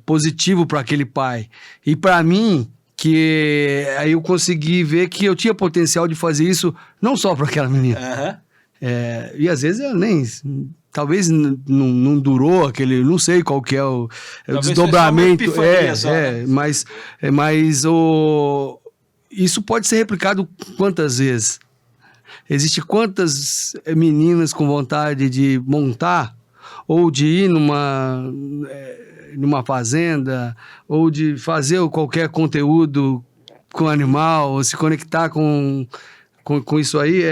positivo para aquele pai. E para mim, que aí eu consegui ver que eu tinha potencial de fazer isso, não só para aquela menina. E às vezes eu nem... Talvez não durou aquele... Não sei qual que é o desdobramento. Mas isso pode ser replicado quantas vezes? Existem quantas meninas com vontade de montar ou de ir numa fazenda ou de fazer qualquer conteúdo com animal ou se conectar com isso aí,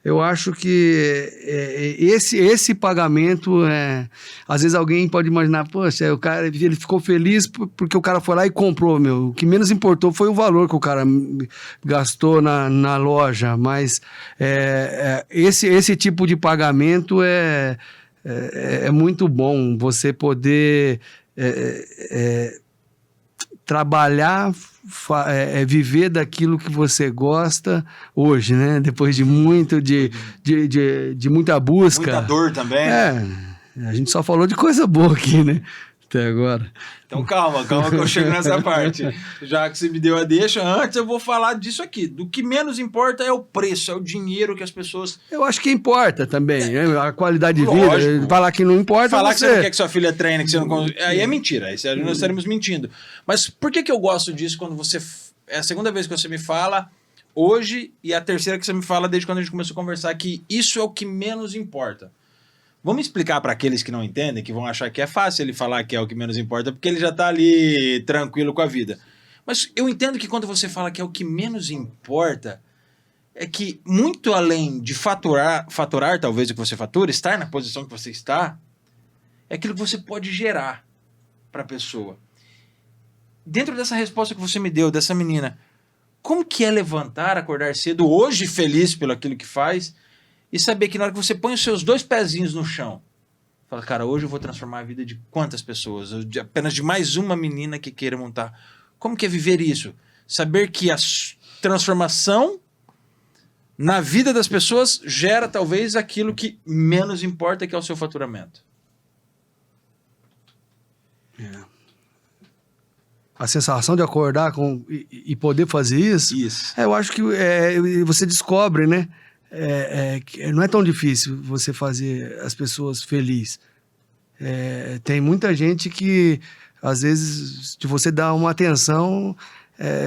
eu acho que esse pagamento, às vezes alguém pode imaginar, poxa, o cara ele ficou feliz porque o cara foi lá e comprou, meu. O que menos importou foi o valor que o cara gastou na loja, mas esse tipo de pagamento é muito bom, você poder trabalhar, viver daquilo que você gosta hoje, né? Depois de muita busca. Muita dor também. A gente só falou de coisa boa aqui, né? Até agora. Então calma que eu chego nessa parte. Já que você me deu a deixa, antes eu vou falar disso aqui. Do que menos importa é o preço, é o dinheiro que as pessoas... Eu acho que importa também, né? A qualidade de vida. Falar que não importa... Falar que você não quer que sua filha treine, que você não... Aí é mentira, aí nós estaremos mentindo. Mas por que eu gosto disso quando você... É a segunda vez que você me fala hoje e a terceira que você me fala desde quando a gente começou a conversar, que isso é o que menos importa. Vamos explicar para aqueles que não entendem, que vão achar que é fácil ele falar que é o que menos importa, porque ele já está ali tranquilo com a vida. Mas eu entendo que quando você fala que é o que menos importa, é que muito além de faturar talvez o que você fatura, estar na posição que você está, é aquilo que você pode gerar para a pessoa. Dentro dessa resposta que você me deu, dessa menina, como que é levantar, acordar cedo, hoje feliz pelo aquilo que faz, e saber que na hora que você põe os seus 2 pezinhos no chão, fala, cara, hoje eu vou transformar a vida de quantas pessoas? Apenas de mais uma menina que queira montar. Como que é viver isso? Saber que a transformação na vida das pessoas gera talvez aquilo que menos importa, que é o seu faturamento. A sensação de acordar e poder fazer isso. Eu acho que você descobre, né? Não é tão difícil você fazer as pessoas felizes. Tem muita gente que, às vezes, se você dá uma atenção,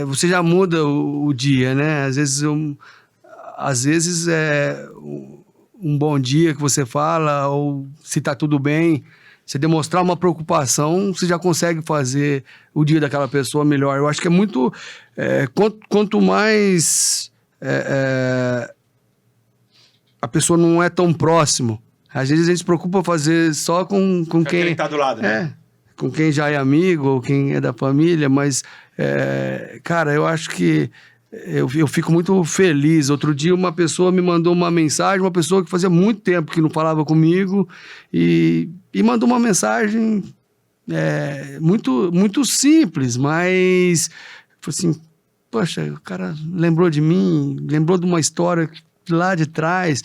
você já muda o dia, né? Às vezes é um bom dia que você fala, ou se tá tudo bem, você demonstrar uma preocupação, você já consegue fazer o dia daquela pessoa melhor. Eu acho que é muito... quanto mais a pessoa não é tão próximo, às vezes a gente se preocupa fazer só com quem... tá do lado, né? Com quem já é amigo ou quem é da família, mas, cara, eu acho que eu fico muito feliz. Outro dia uma pessoa me mandou uma mensagem, uma pessoa que fazia muito tempo que não falava comigo, e mandou uma mensagem muito, muito simples, mas falei assim, poxa, o cara lembrou de mim, lembrou de uma história lá de trás,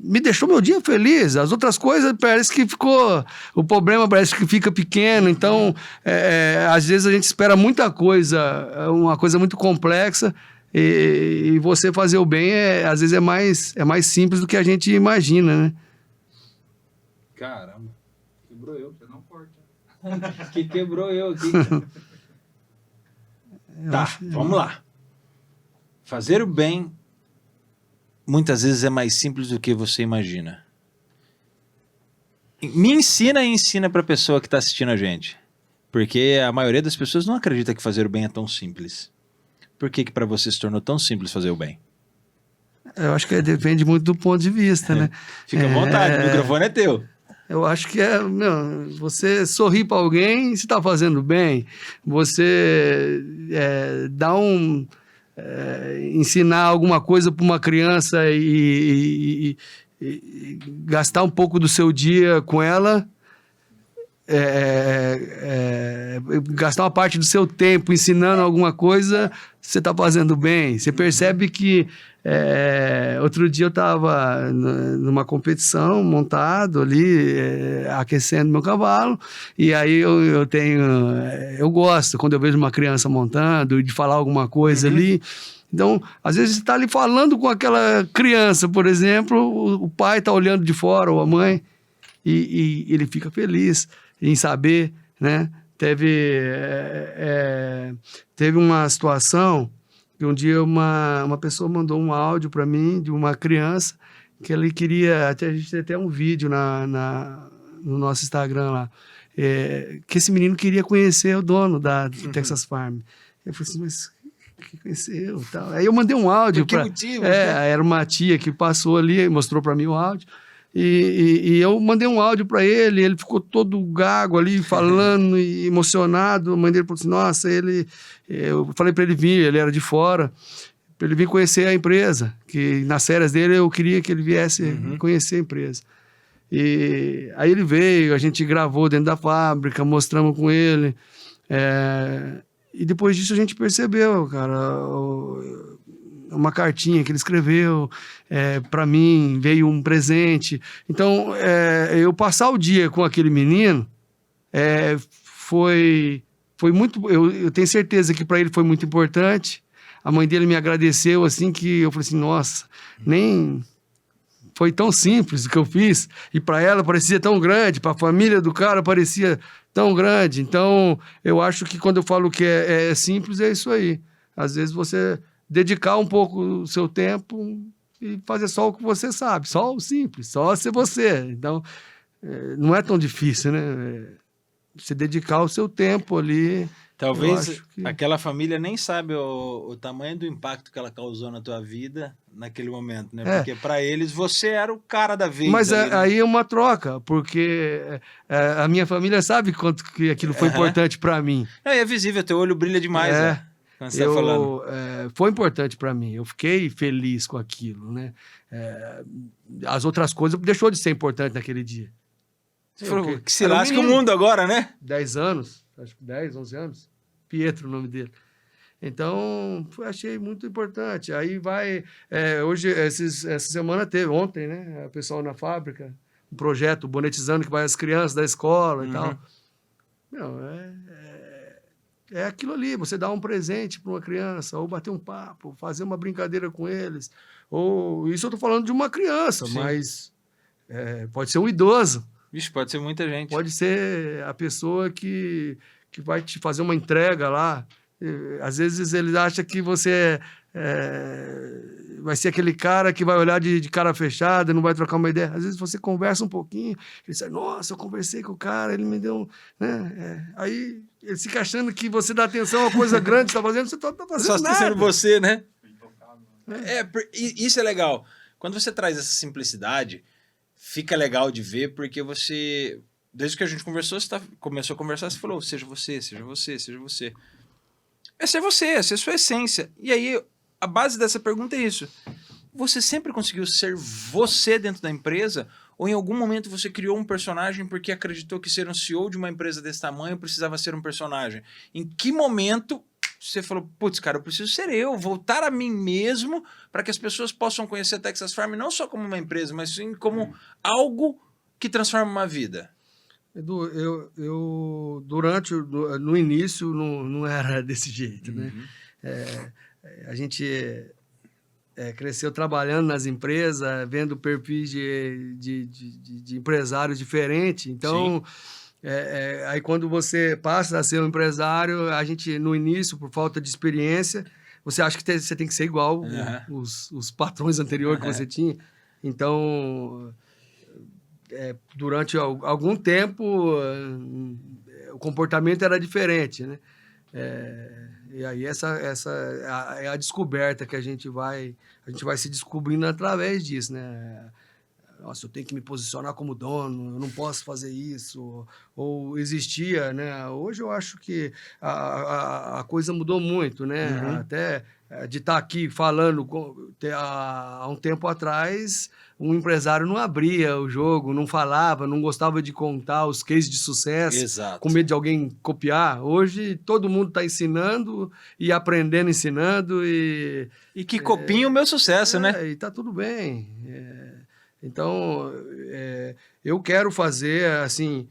me deixou meu dia feliz. As outras coisas parece que o problema parece que fica pequeno. Então, às vezes a gente espera muita coisa, uma coisa muito complexa, e você fazer o bem às vezes é mais simples do que a gente imagina, né? Caramba, quebrou eu, você não corta. Que quebrou eu aqui. Tá, vamos lá. Fazer o bem muitas vezes é mais simples do que você imagina. Me ensina e ensina para a pessoa que está assistindo a gente. Porque a maioria das pessoas não acredita que fazer o bem é tão simples. Por que para você se tornou tão simples fazer o bem? Eu acho que depende muito do ponto de vista, né? Fica à vontade, o microfone é teu. Eu acho que você sorrir para alguém, você está fazendo bem. Você ensinar alguma coisa para uma criança e gastar um pouco do seu dia com ela, gastar uma parte do seu tempo ensinando alguma coisa, você está fazendo bem. Você percebe que outro dia eu estava numa competição, montado ali, aquecendo meu cavalo, e aí eu gosto, quando eu vejo uma criança montando, de falar alguma coisa ali. Então, às vezes você está ali falando com aquela criança, por exemplo, o pai está olhando de fora, ou a mãe, e ele fica feliz em saber, né? Teve uma situação que um dia uma pessoa mandou um áudio para mim de uma criança que ele queria, a gente tem até um vídeo no nosso Instagram lá, que esse menino queria conhecer o dono do Texas Farm. Eu falei assim, mas que conheceu e tal. Aí eu mandei um áudio para... Era uma tia que passou ali e mostrou para mim o áudio. E eu mandei um áudio para ele ficou todo gago ali, falando e emocionado. A mãe dele falou assim, nossa, eu falei para ele vir, ele era de fora, para ele vir conhecer a empresa, que nas férias dele eu queria que ele viesse conhecer a empresa. E aí ele veio, a gente gravou dentro da fábrica, mostramos com ele. E depois disso a gente percebeu, cara, uma cartinha que ele escreveu, para mim, veio um presente. Então, eu passar o dia com aquele menino foi muito... Eu tenho certeza que para ele foi muito importante. A mãe dele me agradeceu, assim, que eu falei assim, nossa, nem foi tão simples o que eu fiz. E para ela parecia tão grande, para a família do cara parecia tão grande. Então, eu acho que quando eu falo que é simples, é isso aí. Às vezes você... dedicar um pouco o seu tempo e fazer só o que você sabe, só o simples, só ser você. Então, não é tão difícil, né? Você dedicar o seu tempo ali. Talvez aquela família nem sabe o tamanho do impacto que ela causou na tua vida naquele momento, né? Porque para eles você era o cara da vez. Mas ali, né? aí é uma troca, porque a minha família sabe quanto que aquilo foi importante para mim. É visível, teu olho brilha demais, né? Você tá falando. Foi importante para mim, eu fiquei feliz com aquilo, né? As outras coisas deixou de ser importante naquele dia. Você falou, que se lasque o mundo agora, né? 10 anos, acho que 10, 11 anos. Pietro, o nome dele. Então, achei muito importante. Aí vai... hoje, essa semana teve, ontem, né? O pessoal na fábrica, um projeto bonetizando que vai as crianças da escola e tal. Não, é aquilo ali, você dá um presente para uma criança, ou bater um papo, fazer uma brincadeira com eles. Ou isso eu estou falando de uma criança, sim, mas pode ser um idoso. Vixe, pode ser muita gente. Pode ser a pessoa que vai te fazer uma entrega lá Às vezes ele acha que você vai ser aquele cara que vai olhar de cara fechada, não vai trocar uma ideia. Às vezes você conversa um pouquinho, ele diz, nossa, eu conversei com o cara, ele me deu... Né? Aí ele fica achando que você dá atenção a uma coisa grande que você está fazendo, você está fazendo só nada. Só esquecendo você, né? Isso é legal. Quando você traz essa simplicidade, fica legal de ver, porque você... Desde que a gente conversou, começou a conversar, você falou, seja você, seja você, seja você. É ser você, é ser sua essência. E aí, a base dessa pergunta é isso. Você sempre conseguiu ser você dentro da empresa? Ou em algum momento você criou um personagem porque acreditou que ser um CEO de uma empresa desse tamanho precisava ser um personagem? Em que momento você falou, putz, cara, eu preciso ser eu, voltar a mim mesmo para que as pessoas possam conhecer a Texas Farm não só como uma empresa, mas sim como algo que transforma uma vida? Edu, no início não era desse jeito, né? A gente cresceu trabalhando nas empresas, vendo perfis de empresários diferentes. Então, aí quando você passa a ser um empresário, a gente, no início, por falta de experiência, você acha que você tem que ser igual os patrões anteriores que você tinha. Então... durante algum tempo o comportamento era diferente, né? E aí essa é a descoberta que a gente vai se descobrindo através disso, né? Nossa, eu tenho que me posicionar como dono, eu não posso fazer isso, ou existia, né? Hoje eu acho que a coisa mudou muito, né? Até de estar aqui falando há um tempo atrás, um empresário não abria o jogo, não falava, não gostava de contar os cases de sucesso, Exato. Com medo de alguém copiar. Hoje todo mundo está ensinando e aprendendo, ensinando e que copiem o meu sucesso, né? E está tudo bem. Então, eu quero fazer, assim,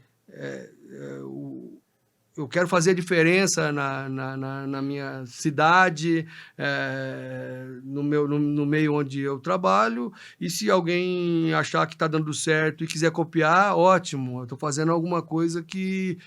eu quero fazer a diferença na minha cidade, no meio onde eu trabalho, e se alguém achar que está dando certo e quiser copiar, ótimo, eu estou fazendo alguma coisa que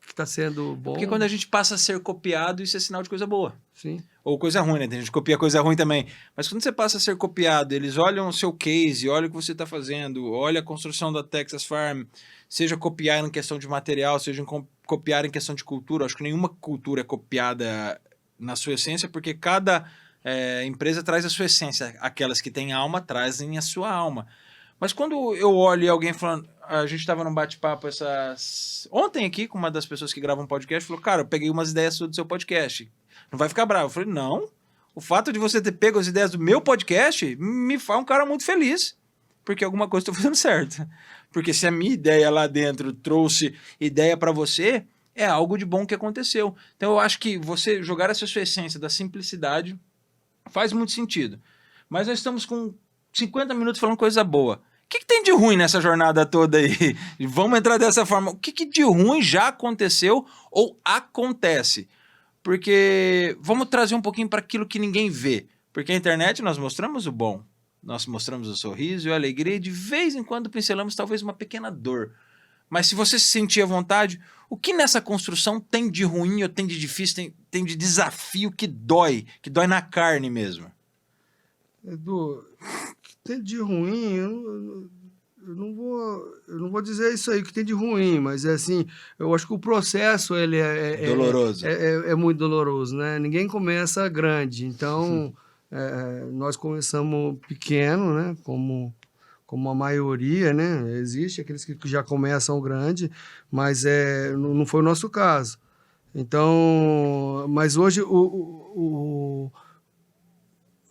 está sendo bom. Porque quando a gente passa a ser copiado, isso é sinal de coisa boa. Sim. Ou coisa ruim, né? Tem gente que copia coisa ruim também. Mas quando você passa a ser copiado, eles olham o seu case, olham o que você está fazendo, olham a construção da Texas Farm, seja copiar em questão de material, seja copiar em questão de cultura. Acho que nenhuma cultura é copiada na sua essência, porque cada empresa traz a sua essência. Aquelas que têm alma trazem a sua alma. Mas quando eu olho alguém falando... A gente estava num bate-papo ontem aqui com uma das pessoas que gravam um podcast, falou, cara, eu peguei umas ideias do seu podcast. Não vai ficar bravo. Eu falei, não. O fato de você ter pego as ideias do meu podcast me faz um cara muito feliz. Porque alguma coisa eu estou fazendo certo. Porque se a minha ideia lá dentro trouxe ideia para você, é algo de bom que aconteceu. Então eu acho que você jogar essa sua essência da simplicidade faz muito sentido. Mas nós estamos com 50 minutos falando coisa boa. O que tem de ruim nessa jornada toda aí? Vamos entrar dessa forma. O que de ruim já aconteceu ou acontece? Porque vamos trazer um pouquinho para aquilo que ninguém vê. Porque a internet nós mostramos o bom, nós mostramos o sorriso e a alegria, e de vez em quando pincelamos talvez uma pequena dor. Mas se você se sentir à vontade, o que nessa construção tem de ruim ou tem de difícil, tem de desafio que dói na carne mesmo? Edu, o que tem de ruim, eu não vou dizer isso aí que tem de ruim, mas assim, eu acho que o processo ele doloroso. É muito doloroso, né? Ninguém começa grande, então nós começamos pequeno, né? Como a maioria, né? Existe aqueles que já começam grande, mas não foi o nosso caso. Então, mas hoje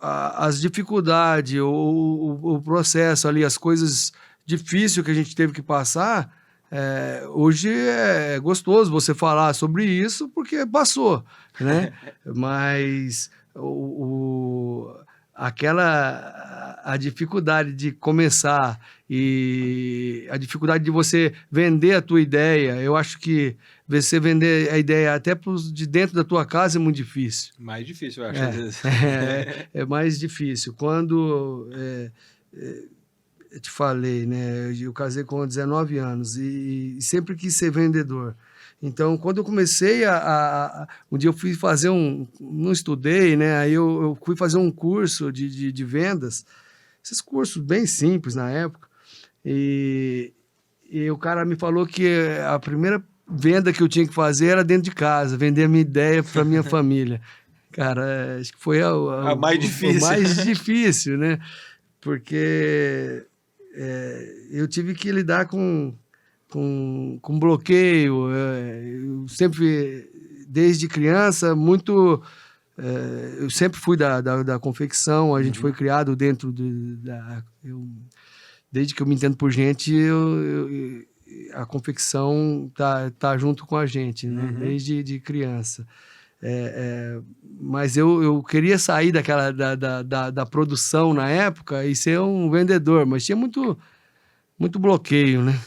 as dificuldades, o processo ali, as coisas difíceis que a gente teve que passar, hoje é gostoso você falar sobre isso porque passou, né? Mas a dificuldade de começar e a dificuldade de você vender a tua ideia, eu acho que você vender a ideia até de dentro da tua casa é muito difícil. Mais difícil, eu acho. É mais difícil. Quando eu te falei, né? Eu casei com 19 anos e sempre quis ser vendedor. Então, quando eu comecei um dia eu fui fazer não estudei, né? Aí eu fui fazer um curso de vendas, esses cursos bem simples na época, e o cara me falou que a primeira venda que eu tinha que fazer era dentro de casa, vender a minha ideia para minha família. Cara, acho que foi A mais difícil. o mais difícil, né? Porque eu tive que lidar com bloqueio. Eu sempre, desde criança, eu sempre fui da confecção, a gente foi criado dentro desde que eu me entendo por gente, a confecção tá junto com a gente, né? Desde de criança. Mas eu queria sair da produção na época e ser um vendedor, mas tinha muito bloqueio, né?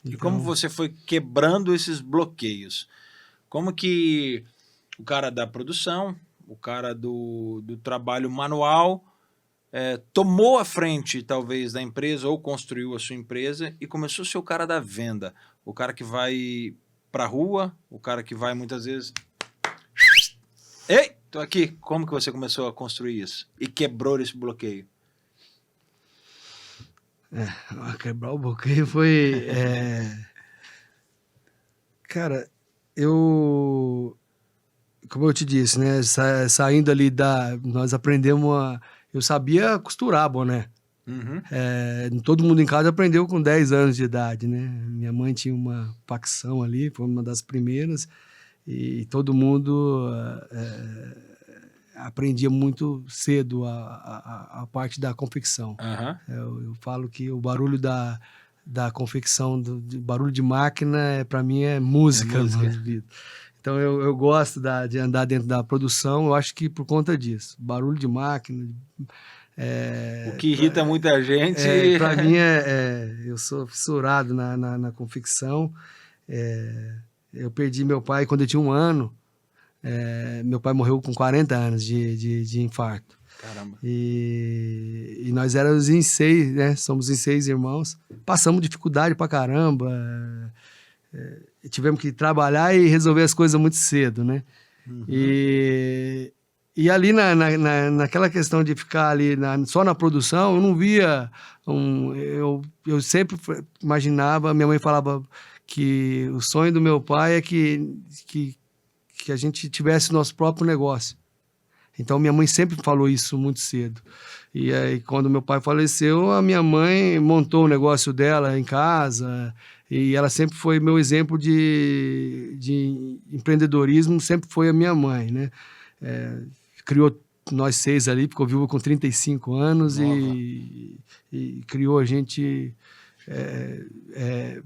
E como você foi quebrando esses bloqueios? Como que o cara da produção, o cara do trabalho manual, tomou a frente, talvez, da empresa ou construiu a sua empresa e começou a ser o cara da venda? O cara que vai pra rua, o cara que vai muitas vezes... Ei, tô aqui. Como que você começou a construir isso? E quebrou esse bloqueio? Quebrar o bloqueio foi... Cara, como eu te disse, né? Saindo ali nós aprendemos eu sabia costurar boné. Todo mundo em casa aprendeu com 10 anos de idade, né? Minha mãe tinha uma facção ali, foi uma das primeiras, e todo mundo aprendia muito cedo a parte da confecção. Eu falo que o barulho da confecção, barulho de máquina, para mim é música. Então eu gosto de andar dentro da produção, eu acho que por conta disso. Barulho de máquina... o que irrita muita gente. Para mim, eu sou fissurado na confecção. Eu perdi meu pai quando eu tinha 1 ano. Meu pai morreu com 40 anos de infarto. Caramba. E nós éramos em 6, né? Somos em 6 irmãos. Passamos dificuldade pra caramba. Tivemos que trabalhar e resolver as coisas muito cedo, né? E ali naquela questão de ficar ali só na produção, eu não via... eu sempre imaginava, minha mãe falava que o sonho do meu pai é que a gente tivesse nosso próprio negócio. Então, minha mãe sempre falou isso muito cedo. E aí, quando meu pai faleceu, a minha mãe montou o negócio dela em casa, e ela sempre foi meu exemplo de empreendedorismo, sempre foi a minha mãe, né? Criou nós 6 ali, ficou viúva com 35 anos e criou a gente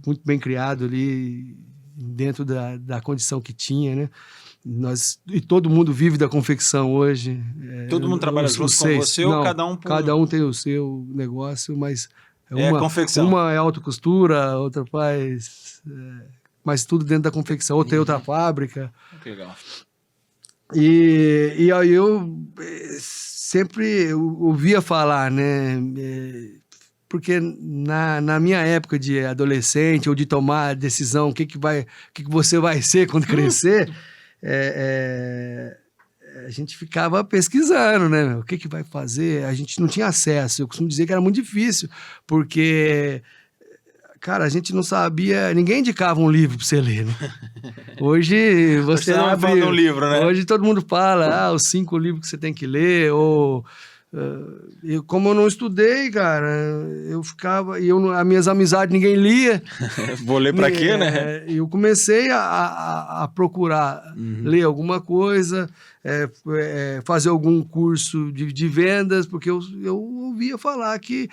muito bem criado ali, dentro da condição que tinha, né? E todo mundo vive da confecção hoje. Todo mundo trabalha junto com você ou cada um... Cada um tem o seu negócio, mas confecção. Uma é autocostura, outra faz... mas tudo dentro da confecção. Outra tem outra fábrica. Que legal. E aí eu sempre ouvia falar, né? Porque na minha época de adolescente, ou de tomar a decisão, o que você vai ser quando crescer, a gente ficava pesquisando, né? O que vai fazer? A gente não tinha acesso. Eu costumo dizer que era muito difícil, porque... Cara, a gente não sabia... Ninguém indicava um livro para você ler, né? Hoje você não abre... um livro, né? Hoje todo mundo fala, os 5 livros que você tem que ler, ou... como eu não estudei, cara, eu ficava... as minhas amizades ninguém lia. Vou ler para quê, né? Eu comecei a procurar ler alguma coisa, fazer algum curso de vendas, porque eu ouvia falar que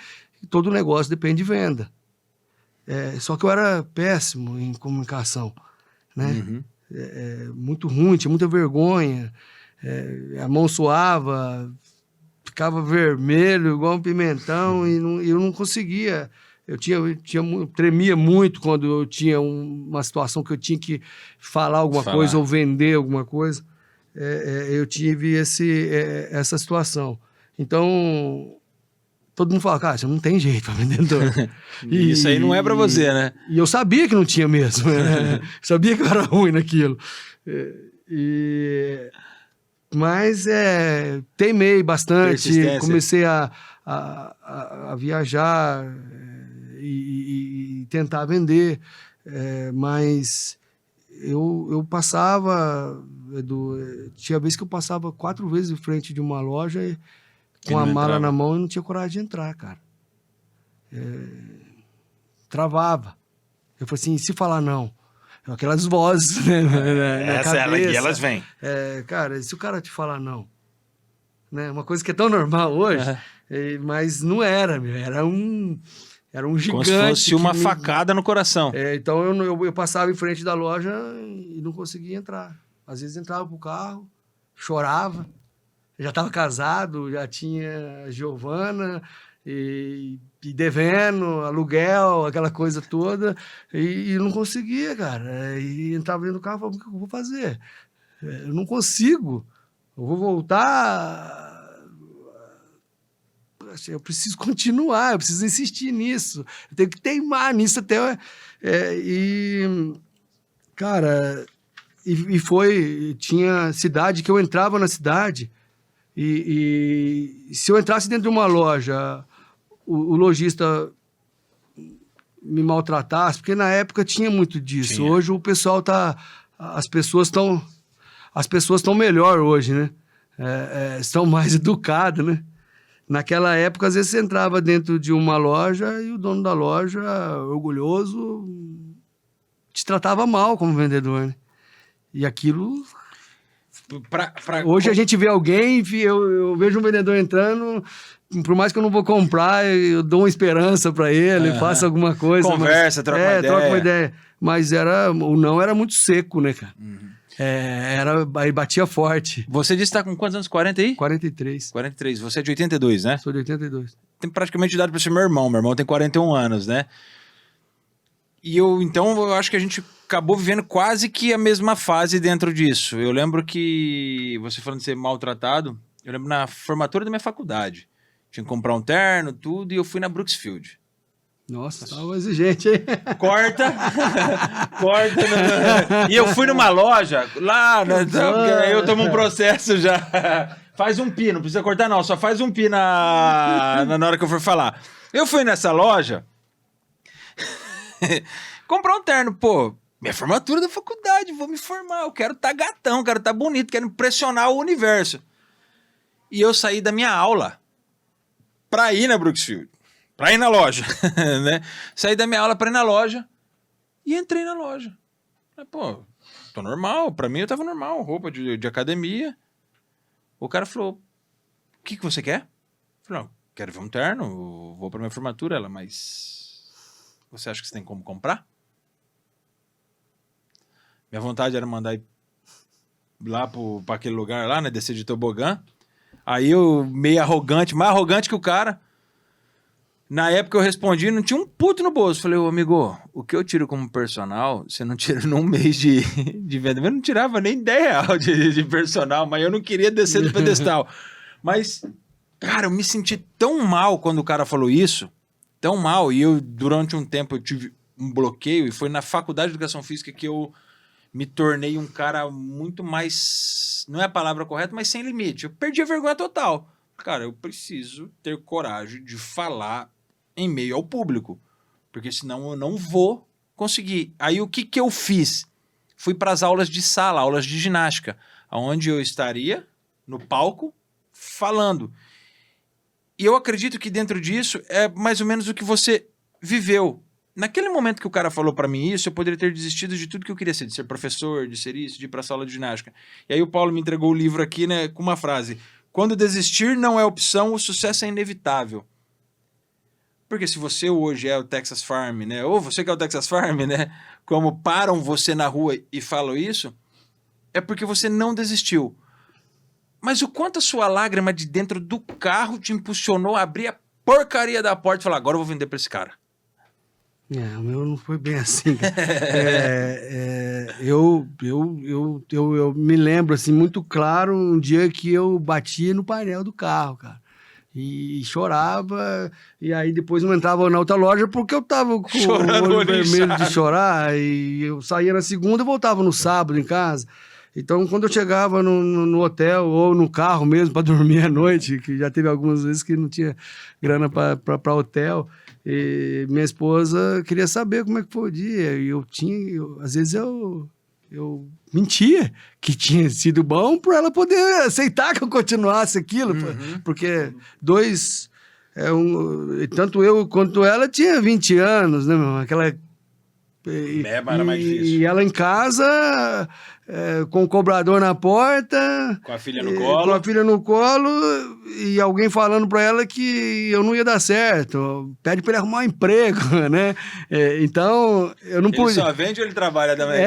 todo negócio depende de venda. Só que eu era péssimo em comunicação, né? Muito ruim, tinha muita vergonha, a mão suava, ficava vermelho, igual um pimentão, e eu não conseguia. Tremia muito quando eu tinha uma situação que eu tinha que falar alguma coisa ou vender alguma coisa. Eu tive essa situação. Então, todo mundo fala, cara, você não tem jeito pra vendedor. E isso aí não é pra você, né? E eu sabia que não tinha mesmo, né? Sabia que eu era ruim naquilo. Mas teimei bastante, comecei a viajar e tentar vender, mas eu passava, Edu, tinha vez que eu passava 4 vezes em frente de uma loja com a mala na mão e não tinha coragem de entrar, cara. Travava. Eu falei assim, e se falar não? Aquelas vozes, né, na cabeça. E elas vêm. Cara, se o cara te falar não, né? Uma coisa que é tão normal hoje, mas não era, meu. Era um gigante. Como se fosse uma facada no coração. Então eu passava em frente da loja e não conseguia entrar. Às vezes entrava pro carro, chorava. Já estava casado, já tinha Giovana e devendo, aluguel, aquela coisa toda, e não conseguia, cara. E entrava dentro do carro e falava, o que eu vou fazer? Eu não consigo. Eu vou voltar. Eu preciso continuar, eu preciso insistir nisso. Eu tenho que teimar nisso até... Cara, tinha cidade que eu entrava na cidade e se eu entrasse dentro de uma loja, o lojista me maltratasse, porque na época tinha muito disso. Tinha. Hoje o pessoal as pessoas estão melhor hoje, né? Estão mais educadas, né? Naquela época, às vezes você entrava dentro de uma loja e o dono da loja, orgulhoso, te tratava mal como vendedor, né? E aquilo... Hoje a gente vê alguém, eu vejo um vendedor entrando, por mais que eu não vou comprar, eu dou uma esperança para ele, faço alguma coisa. Conversa, troca uma ideia. Mas o não era muito seco, né, cara? Aí batia forte. Você disse que tá com quantos anos? 40 aí? 43. 43. Você é de 82, né? Sou de 82. Tem praticamente idade para ser meu irmão. Meu irmão tem 41 anos, né? Então, eu acho que a gente acabou vivendo quase que a mesma fase dentro disso. Eu lembro que, você falando de ser maltratado, eu lembro na formatura da minha faculdade. Tinha que comprar um terno, tudo, e eu fui na Brooksfield. Nossa, tava exigente, hein? Corta. E eu fui numa loja, lá, aí eu tomo um processo já. Faz um pi, não precisa cortar não, só faz um pi na hora que eu for falar. Eu fui nessa loja... comprar um terno, pô, minha formatura da faculdade, vou me formar, eu quero estar gatão, quero estar bonito, quero impressionar o universo. E eu saí da minha aula pra ir na Brooksfield, pra ir na loja, né? Saí da minha aula pra ir na loja e entrei na loja. Pô, tô normal, pra mim eu tava normal, roupa de academia. O cara falou, o que você quer? Eu falei, não, quero ver um terno, vou pra minha formatura. Ela, mas... você acha que você tem como comprar? Minha vontade era mandar ir lá pra aquele lugar lá, né? Descer de tobogã. Aí eu, meio arrogante, mais arrogante que o cara. Na época eu respondi, não tinha um puto no bolso. Falei, ô amigo, o que eu tiro como personal, você não tira num mês de venda. Eu não tirava nem 10 reais de personal, mas eu não queria descer do pedestal. Mas, cara, eu me senti tão mal quando o cara falou isso. Tão mal, e eu, durante um tempo, eu tive um bloqueio, e foi na faculdade de Educação Física que eu me tornei um cara muito mais, não é a palavra correta, mas sem limite. Eu perdi a vergonha total. Cara, eu preciso ter coragem de falar em meio ao público, porque senão eu não vou conseguir. Aí o que eu fiz? Fui para as aulas de sala, aulas de ginástica, onde eu estaria no palco falando. E eu acredito que dentro disso é mais ou menos o que você viveu. Naquele momento que o cara falou pra mim isso, eu poderia ter desistido de tudo que eu queria ser, de ser professor, de ser isso, de ir pra sala de ginástica. E aí o Paulo me entregou o livro aqui, né, com uma frase: quando desistir não é opção, o sucesso é inevitável. Porque se você hoje é o Texas Farm, né, ou você que é o Texas Farm, né, como param você na rua e falam isso, é porque você não desistiu. Mas o quanto a sua lágrima de dentro do carro te impulsionou a abrir a porcaria da porta e falar, agora eu vou vender pra esse cara. O meu não foi bem assim. Eu me lembro assim muito claro um dia que eu bati no painel do carro, cara. E chorava, e aí depois não entrava na outra loja porque eu tava com Chorando, o olho olho vermelho de inchado. chorar, e eu saía na segunda e voltava no sábado em casa. Então, quando eu chegava no hotel ou no carro mesmo para dormir à noite, que já teve algumas vezes que não tinha grana para hotel, e minha esposa queria saber como é que foi o dia, e às vezes eu mentia que tinha sido bom para ela poder aceitar que eu continuasse aquilo, porque tanto eu quanto ela tinha 20 anos, né, meu? Aquela Era mais difícil. e ela em casa, com o cobrador na porta, Com a filha no colo. com a filha no colo, e alguém falando para ela que eu não ia dar certo, pede para ele arrumar um emprego, né? Então, eu não Ele pude. só vende ou ele trabalha também?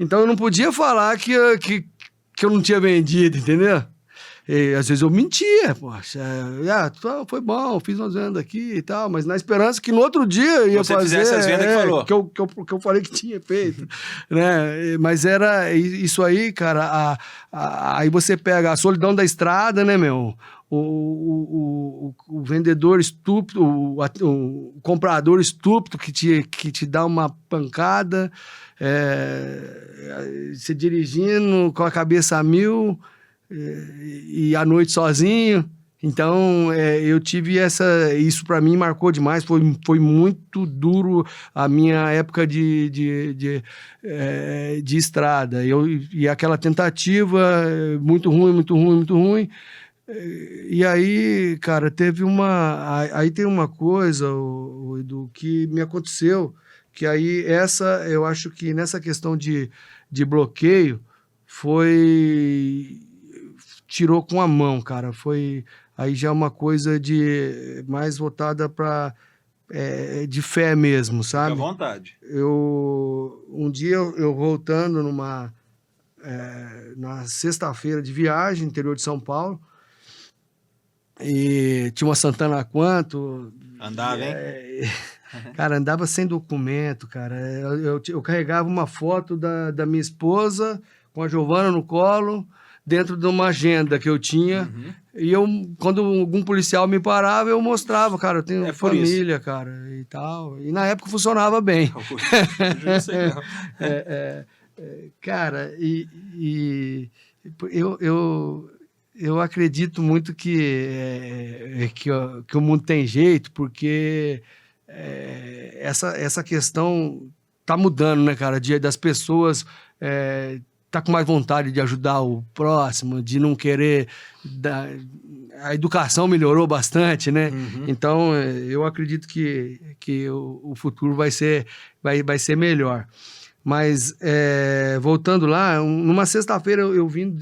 Então, eu não podia falar que eu não tinha vendido, entendeu? E, às vezes eu mentia, poxa, foi bom, fiz umas vendas aqui e tal, mas na esperança que no outro dia eu ia Você fazer fizesse as vendas que falou. que eu falei que tinha feito, né? Mas era isso aí, cara. Aí você pega a solidão da estrada, né, meu? O vendedor estúpido, o comprador estúpido que te dá uma pancada, você dirigindo com a cabeça a mil, e à noite sozinho. Então, eu tive isso para mim marcou demais, foi muito duro a minha época de estrada. E aquela tentativa, muito ruim, muito ruim, muito ruim. E aí, cara, aí tem uma coisa, Edu, que me aconteceu, que aí eu acho que nessa questão de bloqueio, tirou com a mão, cara. Aí já uma coisa mais voltada para de fé mesmo, sabe? Fica à vontade. Um dia eu voltando na sexta-feira de viagem, interior de São Paulo, e tinha uma Santana Quanto. Andava, hein? Cara, andava sem documento, cara. Eu carregava uma foto da minha esposa com a Giovana no colo, dentro de uma agenda que eu tinha. E quando algum policial me parava, eu mostrava, cara, eu tenho família, cara, e tal. E na época funcionava bem. Eu não sei não. Cara, eu acredito muito que o mundo tem jeito, porque essa questão tá mudando, né, cara? Das pessoas tá com mais vontade de ajudar o próximo, de não querer a educação melhorou bastante, né? Então, eu acredito que o futuro vai ser melhor. Mas, voltando lá, numa sexta-feira eu vim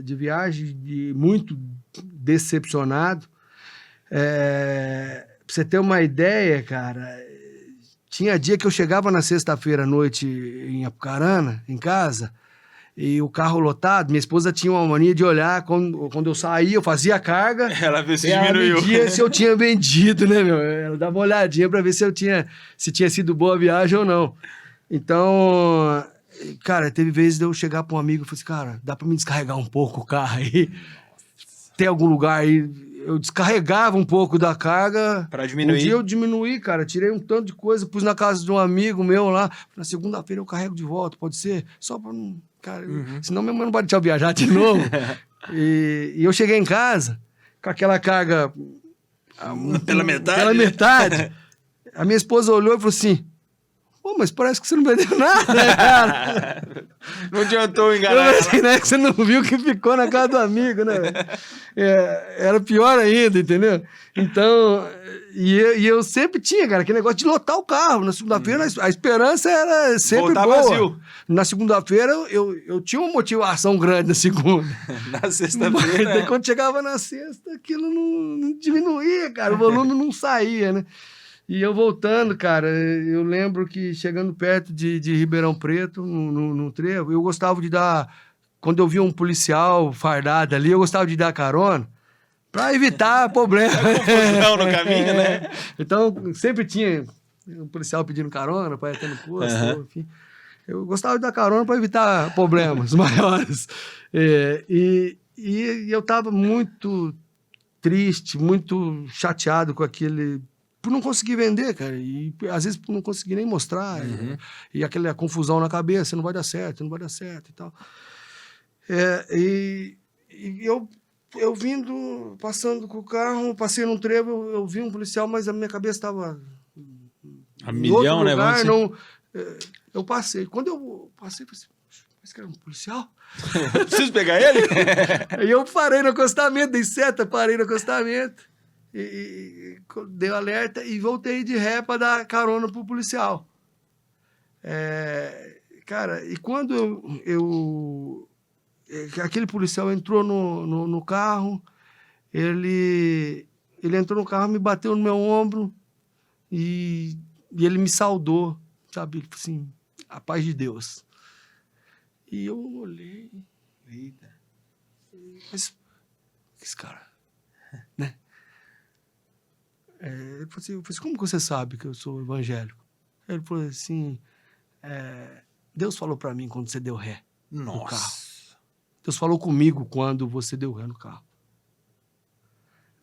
de viagem muito decepcionado. Pra você ter uma ideia, cara, tinha dia que eu chegava na sexta-feira à noite em Apucarana, em casa, e o carro lotado, minha esposa tinha uma mania de olhar, quando eu saía, eu fazia a carga. Ela vê se ela diminuiu. media se eu tinha vendido, né, meu? Ela dava uma olhadinha para ver se tinha sido boa a viagem ou não. Então, cara, teve vezes de eu chegar para um amigo e falar assim, cara, dá para me descarregar um pouco o carro aí? Tem algum lugar aí? Eu descarregava um pouco da carga. Para diminuir. Um dia eu diminuí, cara, tirei um tanto de coisa, pus na casa de um amigo meu lá. Na segunda-feira eu carrego de volta, pode ser? Só para não... Cara, senão minha mãe não vai deixar eu viajar de novo. E eu cheguei em casa com aquela carga... Pela metade? Pela metade. A minha esposa olhou e falou assim, pô, mas parece que você não vendeu nada, né, cara? Não adiantou enganar ela. Assim, né, que você não viu que ficou na casa do amigo, né? Era pior ainda, entendeu? Então, e eu sempre tinha, cara, aquele negócio de lotar o carro. Na segunda-feira, a esperança era sempre voltar boa. Vazio. Na segunda-feira, eu tinha uma motivação grande na segunda. Na sexta-feira. Mas quando chegava na sexta, aquilo não diminuía, cara. O volume não saía, né? E eu voltando, cara, eu lembro que chegando perto de Ribeirão Preto, no trevo, eu gostava de dar... Quando eu via um policial fardado ali, eu gostava de dar carona para evitar problema. Confusão no caminho, né? Então, sempre tinha um policial pedindo carona para ir até no posto, enfim. Eu gostava de dar carona para evitar problemas maiores. E eu estava muito triste, muito chateado com aquele... Por não conseguir vender, cara. E às vezes por não conseguir nem mostrar. E aquela confusão na cabeça, não vai dar certo, não vai dar certo e tal. E eu vindo, passando com o carro, passei num trevo, eu vi um policial, mas a minha cabeça estava A em milhão, outro né? lugar. Vamos Eu passei. Quando eu passei, eu falei assim, mas que era um policial? Preciso pegar ele? Aí eu parei no acostamento, dei seta, parei no acostamento, e dei o alerta e voltei de ré para dar carona pro policial. Cara, e quando aquele policial entrou no carro, ele entrou no carro, me bateu no meu ombro e ele me saudou, sabe? Assim, a paz de Deus. E eu olhei, eita, mas esse cara, né? Ele falou assim, eu falei assim, como que você sabe que eu sou evangélico? Ele falou assim, Deus falou para mim quando você deu ré no carro. Nossa. Deus falou comigo quando você deu ré no carro.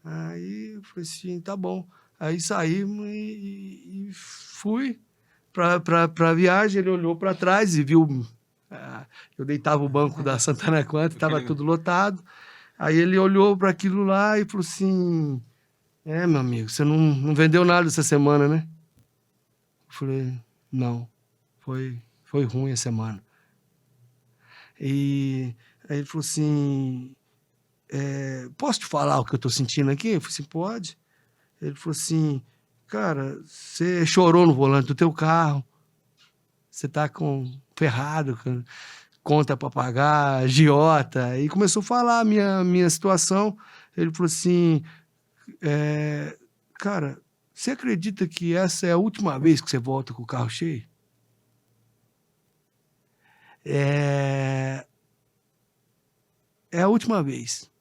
Aí eu falei assim, tá bom. Aí saímos e fui pra viagem. Ele olhou para trás e viu... eu deitava o banco da Santana Quanto, estava tudo lotado. Aí ele olhou para aquilo lá e falou assim, meu amigo, você não vendeu nada essa semana, né? Eu falei, não, foi ruim a semana. E aí ele falou assim, posso te falar o que eu tô sentindo aqui? Eu falei assim, pode. Ele falou assim, cara, você chorou no volante do teu carro, você tá ferrado, com conta para pagar, agiota, e começou a falar a minha situação. Ele falou assim, cara, você acredita que essa é a última vez que você volta com o carro cheio? É a última vez.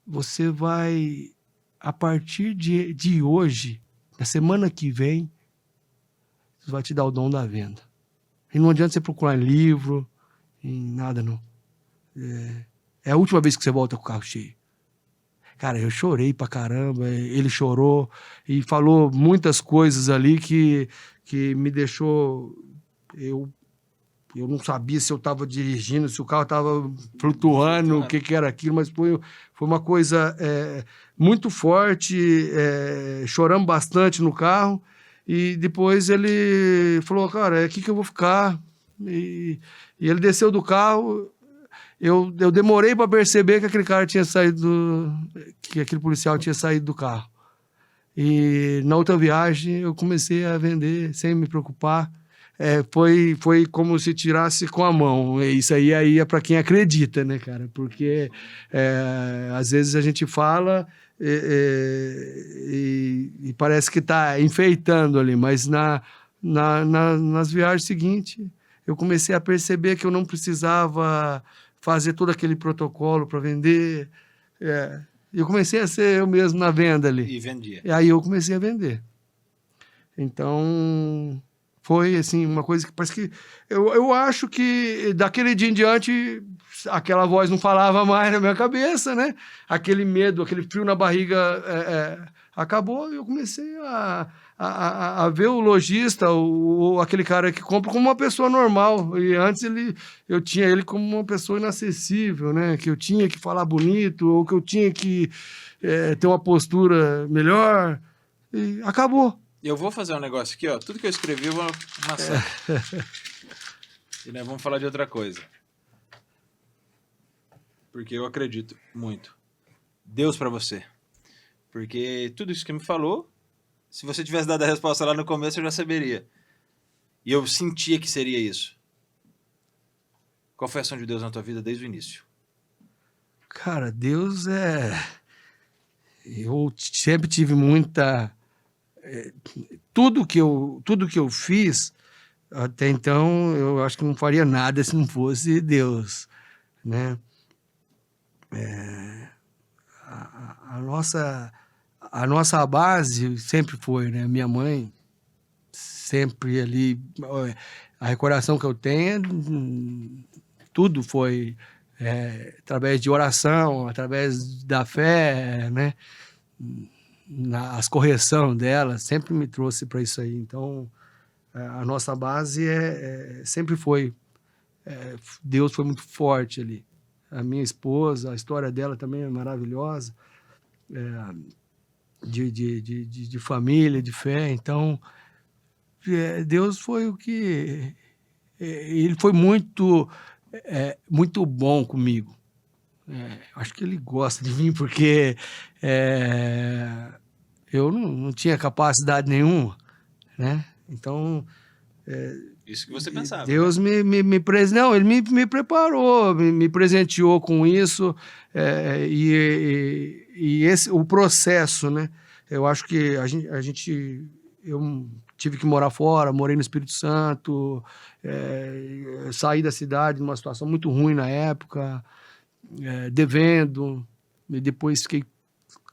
Você vai, a partir de hoje, na semana que vem, você vai te dar o dom da venda. E não adianta você procurar em livro, em nada, não. É a última vez que você volta com o carro cheio. Cara, eu chorei pra caramba, ele chorou e falou muitas coisas ali que me deixou... Eu não sabia se eu estava dirigindo, se o carro estava flutuando, o que era aquilo, mas foi uma coisa muito forte, choramos bastante no carro, e depois ele falou, cara, é aqui que eu vou ficar, e ele desceu do carro, eu demorei para perceber que aquele cara tinha saído, que aquele policial tinha saído do carro. E na outra viagem eu comecei a vender sem me preocupar. Foi como se tirasse com a mão. Isso aí é para quem acredita, né, cara? Porque às vezes a gente fala e parece que está enfeitando ali, mas nas viagens seguintes eu comecei a perceber que eu não precisava fazer todo aquele protocolo para vender. Eu comecei a ser eu mesmo na venda ali. E vendia. E aí eu comecei a vender. Então... foi, assim, uma coisa que parece que... Eu acho que daquele dia em diante, aquela voz não falava mais na minha cabeça, né? Aquele medo, aquele frio na barriga acabou e eu comecei a ver o lojista, aquele cara que compra como uma pessoa normal. E antes eu tinha ele como uma pessoa inacessível, né? Que eu tinha que falar bonito ou que eu tinha que ter uma postura melhor. E acabou. Eu vou fazer um negócio aqui, ó. Tudo que eu escrevi eu vou amassar. E nós vamos falar de outra coisa. Porque eu acredito muito. Deus pra você. Porque tudo isso que me falou, se você tivesse dado a resposta lá no começo, eu já saberia. E eu sentia que seria isso. Qual foi a ação de Deus na tua vida desde o início? Cara, Deus eu sempre tive muita... tudo que eu fiz até então, eu acho que não faria nada se não fosse Deus, né? A nossa base sempre foi, né? Minha mãe sempre ali, a recordação que eu tenho, tudo foi através de oração, através da fé, né? As correção dela sempre me trouxe para isso aí. Então, a nossa base sempre foi... Deus foi muito forte ali. A minha esposa, a história dela também é maravilhosa. De família, de fé. Então, Deus foi o que... Ele foi muito bom comigo. Acho que ele gosta de mim porque eu não tinha capacidade nenhuma, né? Então... Isso que você pensava. Deus, né? Não, ele me preparou, me presenteou com isso, e o processo, né? Eu acho que eu tive que morar fora, morei no Espírito Santo, saí da cidade numa situação muito ruim na época, devendo, e depois fiquei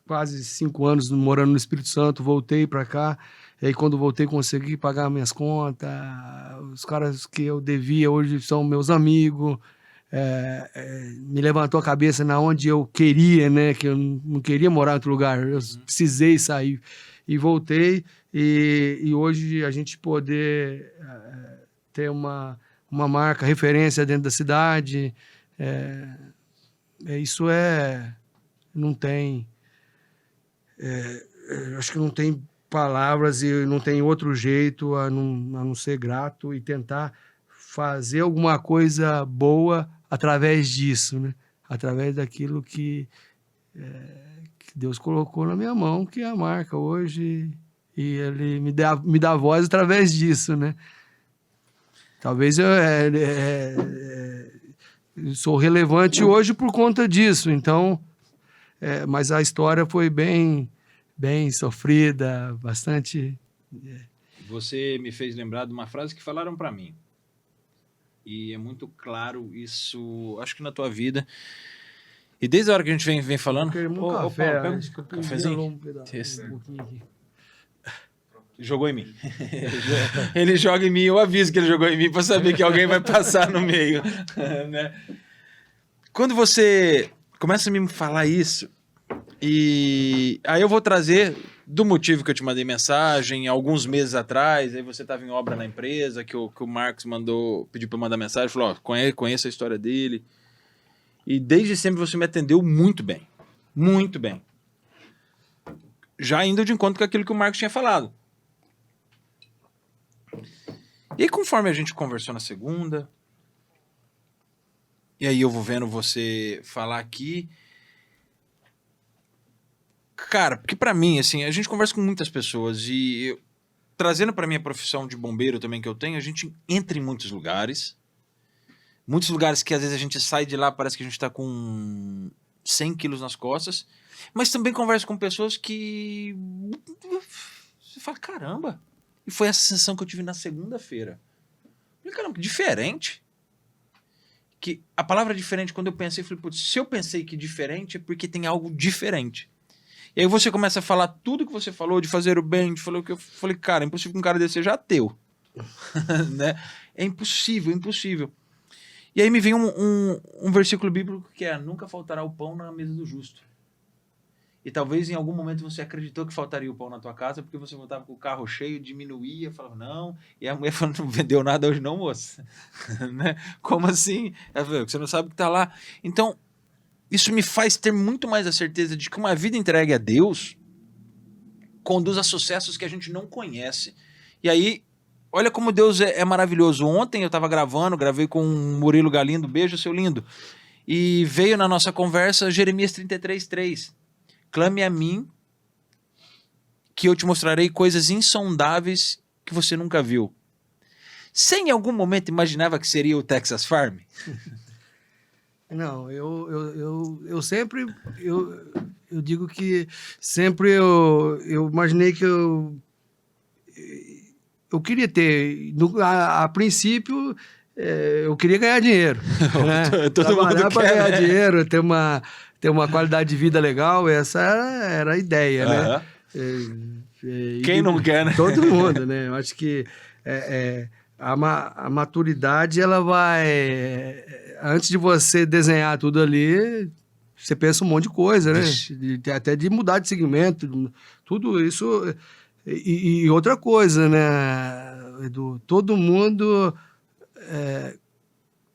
quase 5 anos morando no Espírito Santo, voltei para cá. E aí, quando voltei, consegui pagar minhas contas. Os caras que eu devia hoje são meus amigos. Me levantou a cabeça na onde eu queria, né? Que eu não queria morar em outro lugar. Eu precisei sair. E voltei. E hoje a gente poder ter uma marca, referência dentro da cidade. Isso não tem... acho que não tem palavras e não tem outro jeito a não ser grato e tentar fazer alguma coisa boa através disso, né? Através daquilo que Deus colocou na minha mão, que é a marca hoje, e Ele me dá voz através disso, né? Talvez eu sou relevante hoje por conta disso, então, mas a história foi bem sofrida, bastante... Você me fez lembrar de uma frase que falaram para mim. E é muito claro isso, acho que na tua vida. E desde a hora que a gente vem falando... Paulo, pega um cafezinho. Jogou em mim. Ele joga em mim, eu aviso que ele jogou em mim para saber que alguém vai passar no meio. Né? Quando você começa a me falar isso, e aí eu vou trazer do motivo que eu te mandei mensagem alguns meses atrás, aí você estava em obra na empresa, que o Marcos pediu para eu mandar mensagem, falou, conheço a história dele. E desde sempre você me atendeu muito bem. Muito bem. Já indo de encontro com aquilo que o Marcos tinha falado. E aí, conforme a gente conversou na segunda, e aí eu vou vendo você falar aqui... Cara, porque pra mim, assim, a gente conversa com muitas pessoas e trazendo pra minha profissão de bombeiro também que eu tenho, a gente entra em muitos lugares que às vezes a gente sai de lá, parece que a gente tá com 100 quilos nas costas, mas também converso com pessoas que você fala, caramba, e foi essa sensação que eu tive na segunda-feira. Falei, caramba, que diferente. Que a palavra diferente, quando eu pensei, falei, putz, se eu pensei que diferente é porque tem algo diferente. E aí você começa a falar tudo que você falou, de fazer o bem, de falar o que eu falei, cara, é impossível que um cara desse seja ateu. Né? É impossível, impossível. E aí me vem um versículo bíblico que é, nunca faltará o pão na mesa do justo. E talvez em algum momento você acreditou que faltaria o pão na tua casa, porque você voltava com o carro cheio, diminuía, falava, não, e a mulher falou, não vendeu nada hoje não, moça. Né? Como assim? Ela falou, você não sabe o que tá lá. Então, isso me faz ter muito mais a certeza de que uma vida entregue a Deus conduz a sucessos que a gente não conhece. E aí, olha como Deus é maravilhoso. Ontem eu estava gravei com o Murilo Galindo, beijo, seu lindo. E veio na nossa conversa Jeremias 33:3. Clame a mim que eu te mostrarei coisas insondáveis que você nunca viu. Você em algum momento imaginava que seria o Texas Farm? Não, eu sempre, eu digo que sempre eu imaginei que eu queria ter, a princípio, eu queria ganhar dinheiro, né? Trabalhar para ganhar dinheiro, ter uma qualidade de vida legal, essa era a ideia, né? Quem não quer, né? Todo mundo, né? Eu acho que a maturidade, ela vai... Antes de você desenhar tudo ali, você pensa um monte de coisa, né? Até de mudar de segmento, tudo isso. E outra coisa, né, Edu? Todo mundo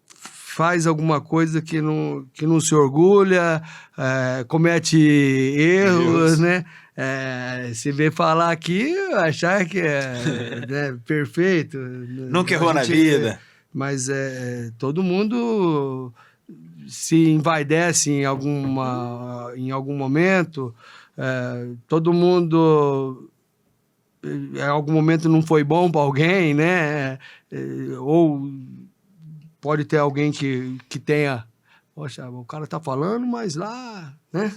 faz alguma coisa que não se orgulha, comete erros, né? Se vê falar aqui, achar que é né, perfeito. Nunca errou na vida. Mas todo mundo se envaidece em algum momento, todo mundo em algum momento não foi bom para alguém, né? Ou pode ter alguém que tenha, poxa, o cara tá falando, mas lá, né?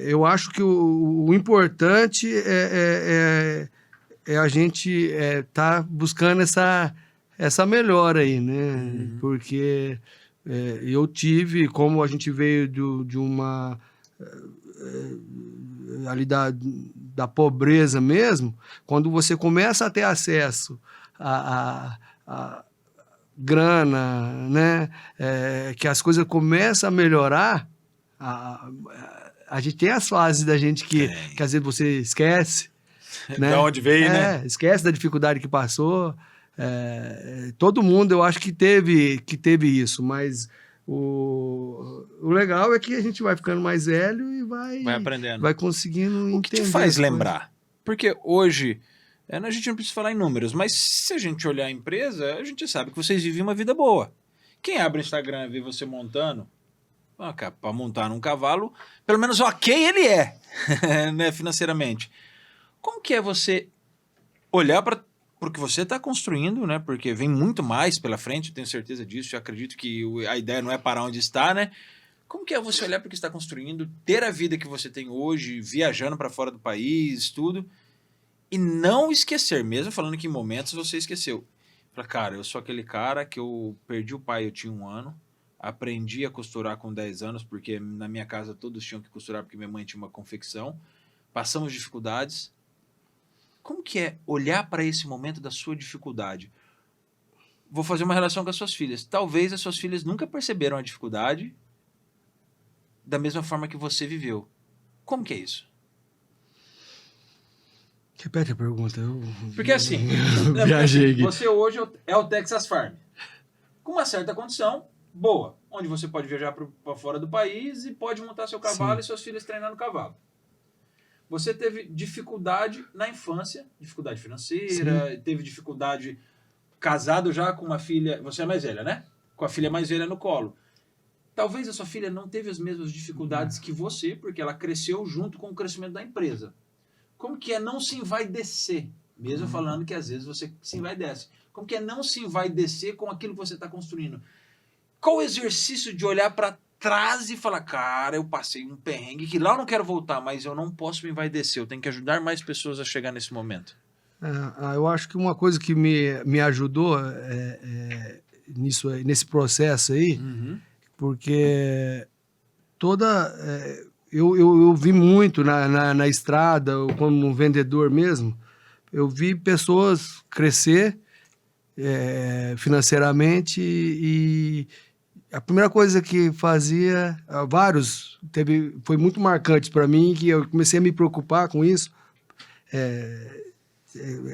Eu acho que o importante é a gente tá buscando essa melhora aí, né? Porque eu tive, como a gente veio de uma... ali da pobreza mesmo, quando você começa a ter acesso a grana, né? Que as coisas começam a melhorar, a gente tem as fases da gente que às vezes você esquece, né? Da onde veio, né? Esquece da dificuldade que passou. Todo mundo, eu acho que teve isso, mas o legal é que a gente vai ficando mais velho e vai aprendendo. Vai conseguindo entender. O que te faz lembrar? Porque hoje, a gente não precisa falar em números, mas se a gente olhar a empresa, a gente sabe que vocês vivem uma vida boa. Quem abre o Instagram e vê você montando, para montar num cavalo, pelo menos ok ele é, né, financeiramente. Como que é você olhar para o que você está construindo, né? Porque vem muito mais pela frente, eu tenho certeza disso, eu acredito que a ideia não é parar onde está, né? Como que é você olhar para o que está construindo, ter a vida que você tem hoje, viajando para fora do país, tudo, e não esquecer, mesmo falando que em momentos você esqueceu. Fala, cara, eu sou aquele cara que eu perdi o pai, eu tinha 1 ano, aprendi a costurar com 10 anos, porque na minha casa todos tinham que costurar, porque minha mãe tinha uma confecção, passamos dificuldades. Como que é olhar para esse momento da sua dificuldade? Vou fazer uma relação com as suas filhas. Talvez as suas filhas nunca perceberam a dificuldade da mesma forma que você viveu. Como que é isso? Repete a pergunta. Porque assim, viajei aqui. Você hoje é o Texas Farm. Com uma certa condição boa, onde você pode viajar para fora do país e pode montar seu cavalo. Sim. E seus filhos treinar no cavalo. Você teve dificuldade na infância, dificuldade financeira, sim. Teve dificuldade casado já com uma filha, você é mais velha, né? Com a filha mais velha no colo. Talvez a sua filha não teve as mesmas dificuldades que você, porque ela cresceu junto com o crescimento da empresa. Como que é não se envaidecer? Mesmo falando que às vezes você se envaidece. Como que é não se envaidecer com aquilo que você está construindo? Qual o exercício de olhar para trás e falar, cara, eu passei um perrengue que lá eu não quero voltar, mas eu não posso me envaidecer, eu tenho que ajudar mais pessoas a chegar nesse momento? Eu acho que uma coisa que me ajudou nesse processo aí, porque eu vi muito na estrada, como um vendedor mesmo, eu vi pessoas crescer financeiramente e a primeira coisa que fazia, foi muito marcante para mim, que eu comecei a me preocupar com isso,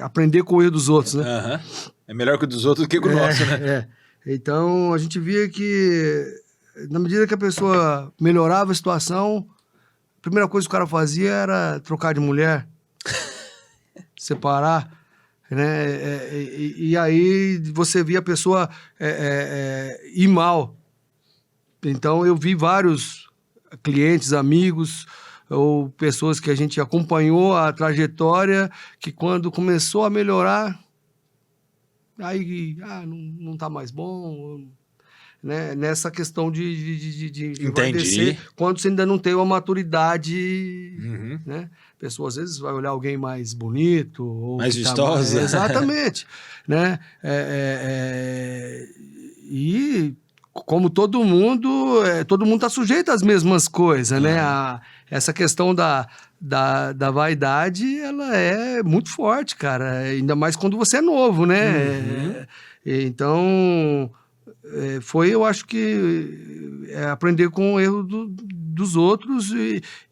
aprender com o erro dos outros, né? É melhor que o dos outros do que com o nosso, né? Então, a gente via que, na medida que a pessoa melhorava a situação, a primeira coisa que o cara fazia era trocar de mulher, separar, né? E aí você via a pessoa ir mal. Então, eu vi vários clientes, amigos, ou pessoas que a gente acompanhou a trajetória, que quando começou a melhorar, aí não tá mais bom, né? Nessa questão de entendi. Quando você ainda não tem uma maturidade, né? A pessoa às vezes vai olhar alguém mais bonito, ou mais vistosa. Exatamente, né? E como todo mundo tá sujeito às mesmas coisas, né? Essa questão da vaidade, ela é muito forte, cara. Ainda mais quando você é novo, né? Então, eu acho que aprender com o erro dos outros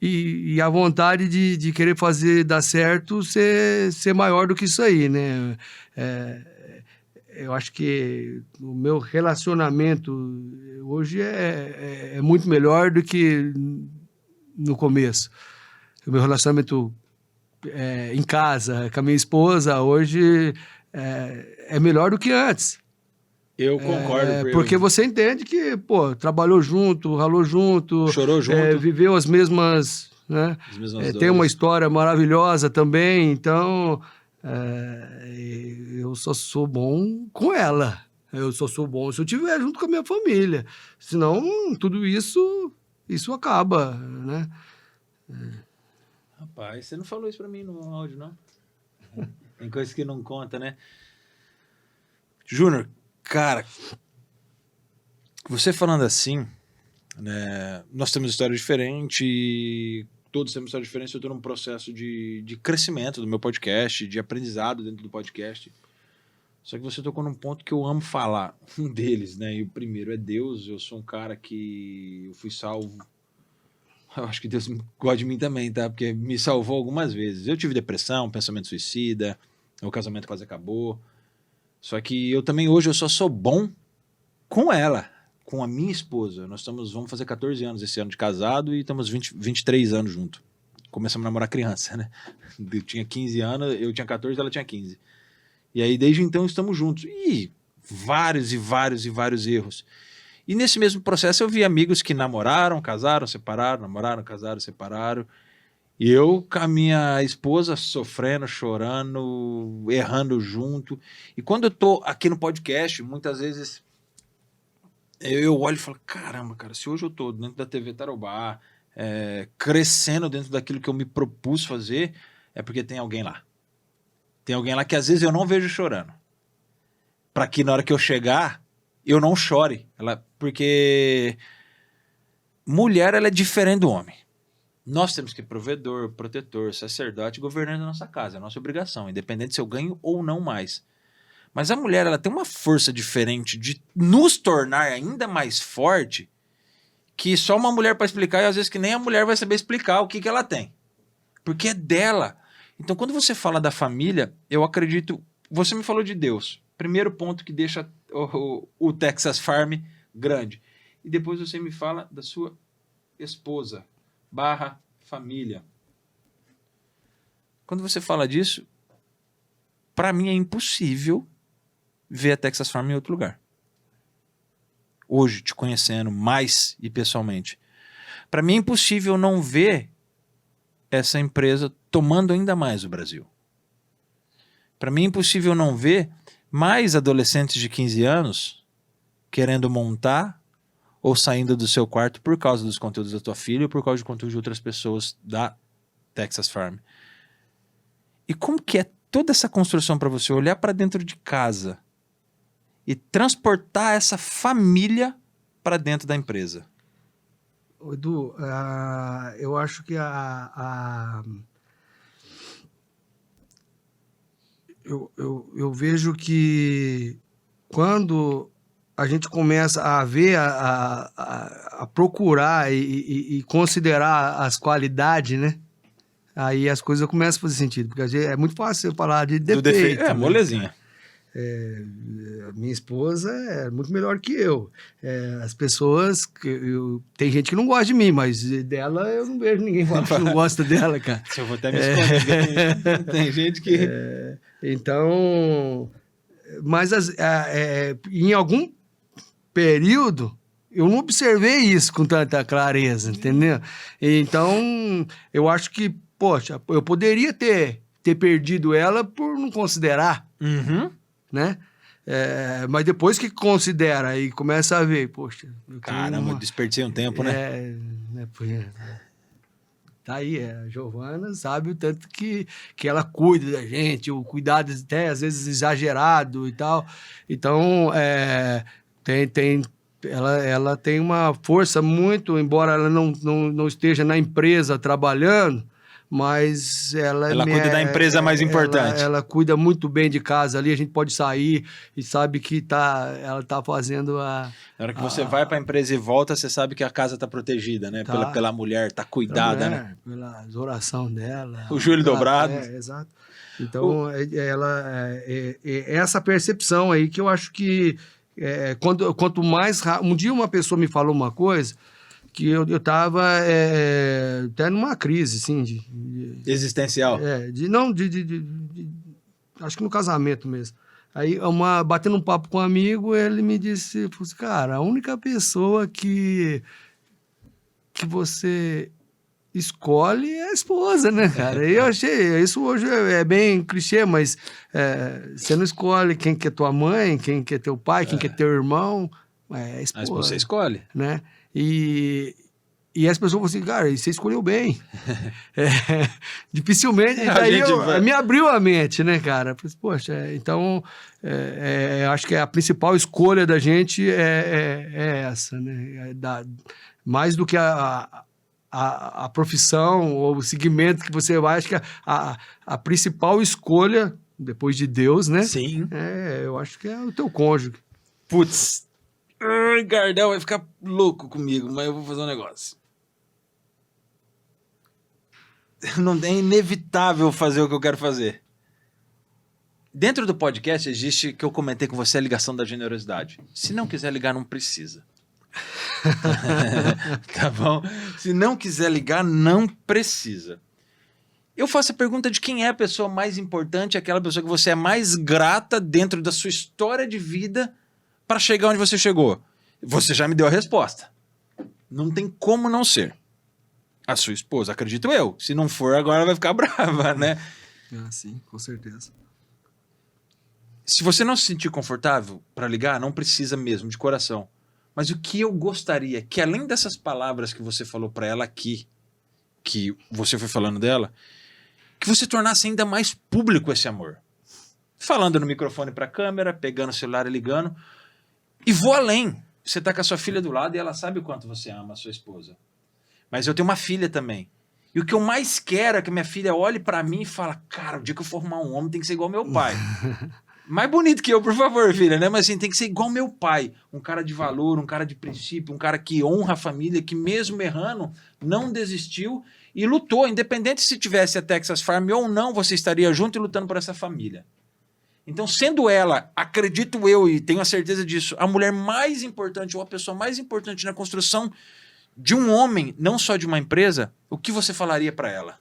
e a vontade de querer dar certo ser maior do que isso aí, né? Eu acho que o meu relacionamento hoje é muito melhor do que no começo. O meu relacionamento em casa, com a minha esposa, hoje é melhor do que antes. Eu concordo. Porque você entende que, pô, trabalhou junto, ralou junto, chorou junto, viveu as mesmas, né? As mesmas Tem uma dores. história maravilhosa também, então eu só sou bom com ela. Eu só sou bom se eu estiver junto com a minha família. Senão, tudo isso acaba, né? Rapaz, você não falou isso pra mim no áudio, não? Tem coisa que não conta, né? Júnior, cara, você falando assim, né, nós temos história diferente e todos temos história diferente. Eu tô num processo de crescimento do meu podcast, de aprendizado dentro do podcast. Só que você tocou num ponto que eu amo falar. Um deles, né? E o primeiro é Deus. Eu sou um cara que eu fui salvo. Eu acho que Deus gosta de mim também, tá? Porque me salvou algumas vezes. Eu tive depressão, pensamento suicida, o casamento quase acabou. Só que eu também hoje eu só sou bom com ela, com a minha esposa. Vamos fazer 14 anos esse ano de casado e estamos 23 anos juntos. Começamos a namorar criança, né? Eu tinha 15 anos, eu tinha 14, ela tinha 15. E aí, desde então, estamos juntos. E vários erros. E nesse mesmo processo, eu vi amigos que namoraram, casaram, separaram, namoraram, casaram, separaram. E eu com a minha esposa sofrendo, chorando, errando junto. E quando eu tô aqui no podcast, muitas vezes eu olho e falo, caramba, cara, se hoje eu tô dentro da TV Tarobá, crescendo dentro daquilo que eu me propus fazer, é porque tem alguém lá. Tem alguém lá que às vezes eu não vejo chorando. Para que na hora que eu chegar, eu não chore. Porque mulher, ela é diferente do homem. Nós temos que ser provedor, protetor, sacerdote, governante da nossa casa. É a nossa obrigação, independente se eu ganho ou não mais. Mas a mulher, ela tem uma força diferente de nos tornar ainda mais forte, que só uma mulher para explicar, e às vezes que nem a mulher vai saber explicar o que ela tem. Porque é dela. Então, quando você fala da família, eu acredito... Você me falou de Deus. Primeiro ponto que deixa o Texas Farm grande. E depois você me fala da sua esposa / família. Quando você fala disso, para mim é impossível ver a Texas Farm em outro lugar. Hoje, te conhecendo mais e pessoalmente. Para mim é impossível não ver essa empresa tomando ainda mais o Brasil. Para mim é impossível não ver mais adolescentes de 15 anos querendo montar ou saindo do seu quarto por causa dos conteúdos da tua filha ou por causa de conteúdo de outras pessoas da Texas Farm. E como que é toda essa construção para você olhar para dentro de casa e transportar essa família para dentro da empresa? Edu, eu acho que eu vejo que quando a gente começa a ver, a procurar e considerar as qualidades, né? Aí as coisas começam a fazer sentido, porque é muito fácil eu falar de defeito. É, molezinha. Minha esposa é muito melhor que eu. As pessoas... tem gente que não gosta de mim, mas dela eu não vejo ninguém falar que não gosta dela, cara. Eu vou até me esconder. Tem gente que... Então... Mas em algum período, eu não observei isso com tanta clareza, entendeu? Então, eu acho que, poxa, eu poderia ter perdido ela por não considerar. Uhum. Né? Mas depois que considera e começa a ver, poxa... Caramba, desperdicei um tempo, né? Tá aí, a Giovana sabe o tanto que ela cuida da gente, o cuidado até às vezes exagerado e tal. Então, ela tem uma força muito, embora ela não esteja na empresa trabalhando, mas Ela cuida da empresa mais importante. Ela cuida muito bem de casa ali, a gente pode sair e sabe que ela tá fazendo a... Na hora que você vai para a empresa e volta, você sabe que a casa está protegida, né? Tá. Pela mulher, tá cuidada, né? Pela oração dela. O joelho dobrado. Exato. Então, essa percepção aí que eu acho que quanto mais... Um dia uma pessoa me falou uma coisa que eu tava até numa crise, assim... Existencial. Acho que no casamento mesmo. Aí, batendo um papo com um amigo, ele me disse, cara, a única pessoa que você escolhe é a esposa, né, cara? E eu achei, isso hoje é bem clichê, mas você não escolhe quem que é tua mãe, quem que é teu pai, quem que é teu irmão, é a esposa. Mas você escolhe. Né? E as pessoas falam assim, cara, você escolheu bem. Dificilmente. Daí me abriu a mente, né, cara? Poxa, então, acho que a principal escolha da gente é essa, né? Mais do que a profissão ou o segmento que você vai, acho que a principal escolha, depois de Deus, né? Sim. Eu acho que é o teu cônjuge. Putz. Gardel vai ficar louco comigo, mas eu vou fazer um negócio. Não é inevitável fazer o que eu quero fazer. Dentro do podcast existe, que eu comentei com você, a ligação da generosidade. Se não quiser ligar, não precisa. Tá bom? Se não quiser ligar, não precisa. Eu faço a pergunta de quem é a pessoa mais importante, aquela pessoa que você é mais grata dentro da sua história de vida para chegar onde você chegou. Você já me deu a resposta. Não tem como não ser. A sua esposa, acredito eu. Se não for, agora vai ficar brava, né? Sim, com certeza. Se você não se sentir confortável para ligar, não precisa mesmo, de coração. Mas o que eu gostaria, que além dessas palavras que você falou para ela aqui, que você foi falando dela, que você tornasse ainda mais público esse amor. Falando no microfone para a câmera, pegando o celular e ligando. E vou além. Você tá com a sua filha do lado e ela sabe o quanto você ama a sua esposa. Mas eu tenho uma filha também. E o que eu mais quero é que minha filha olhe pra mim e fale, cara, o dia que eu for arrumar um homem tem que ser igual meu pai. Mais bonito que eu, por favor, filha, né? Mas assim, tem que ser igual meu pai. Um cara de valor, um cara de princípio, um cara que honra a família, que mesmo errando, não desistiu e lutou. Independente se tivesse a Texas Farm ou não, você estaria junto e lutando por essa família. Então, sendo ela, acredito eu e tenho a certeza disso, a mulher mais importante ou a pessoa mais importante na construção de um homem, não só de uma empresa, o que você falaria para ela?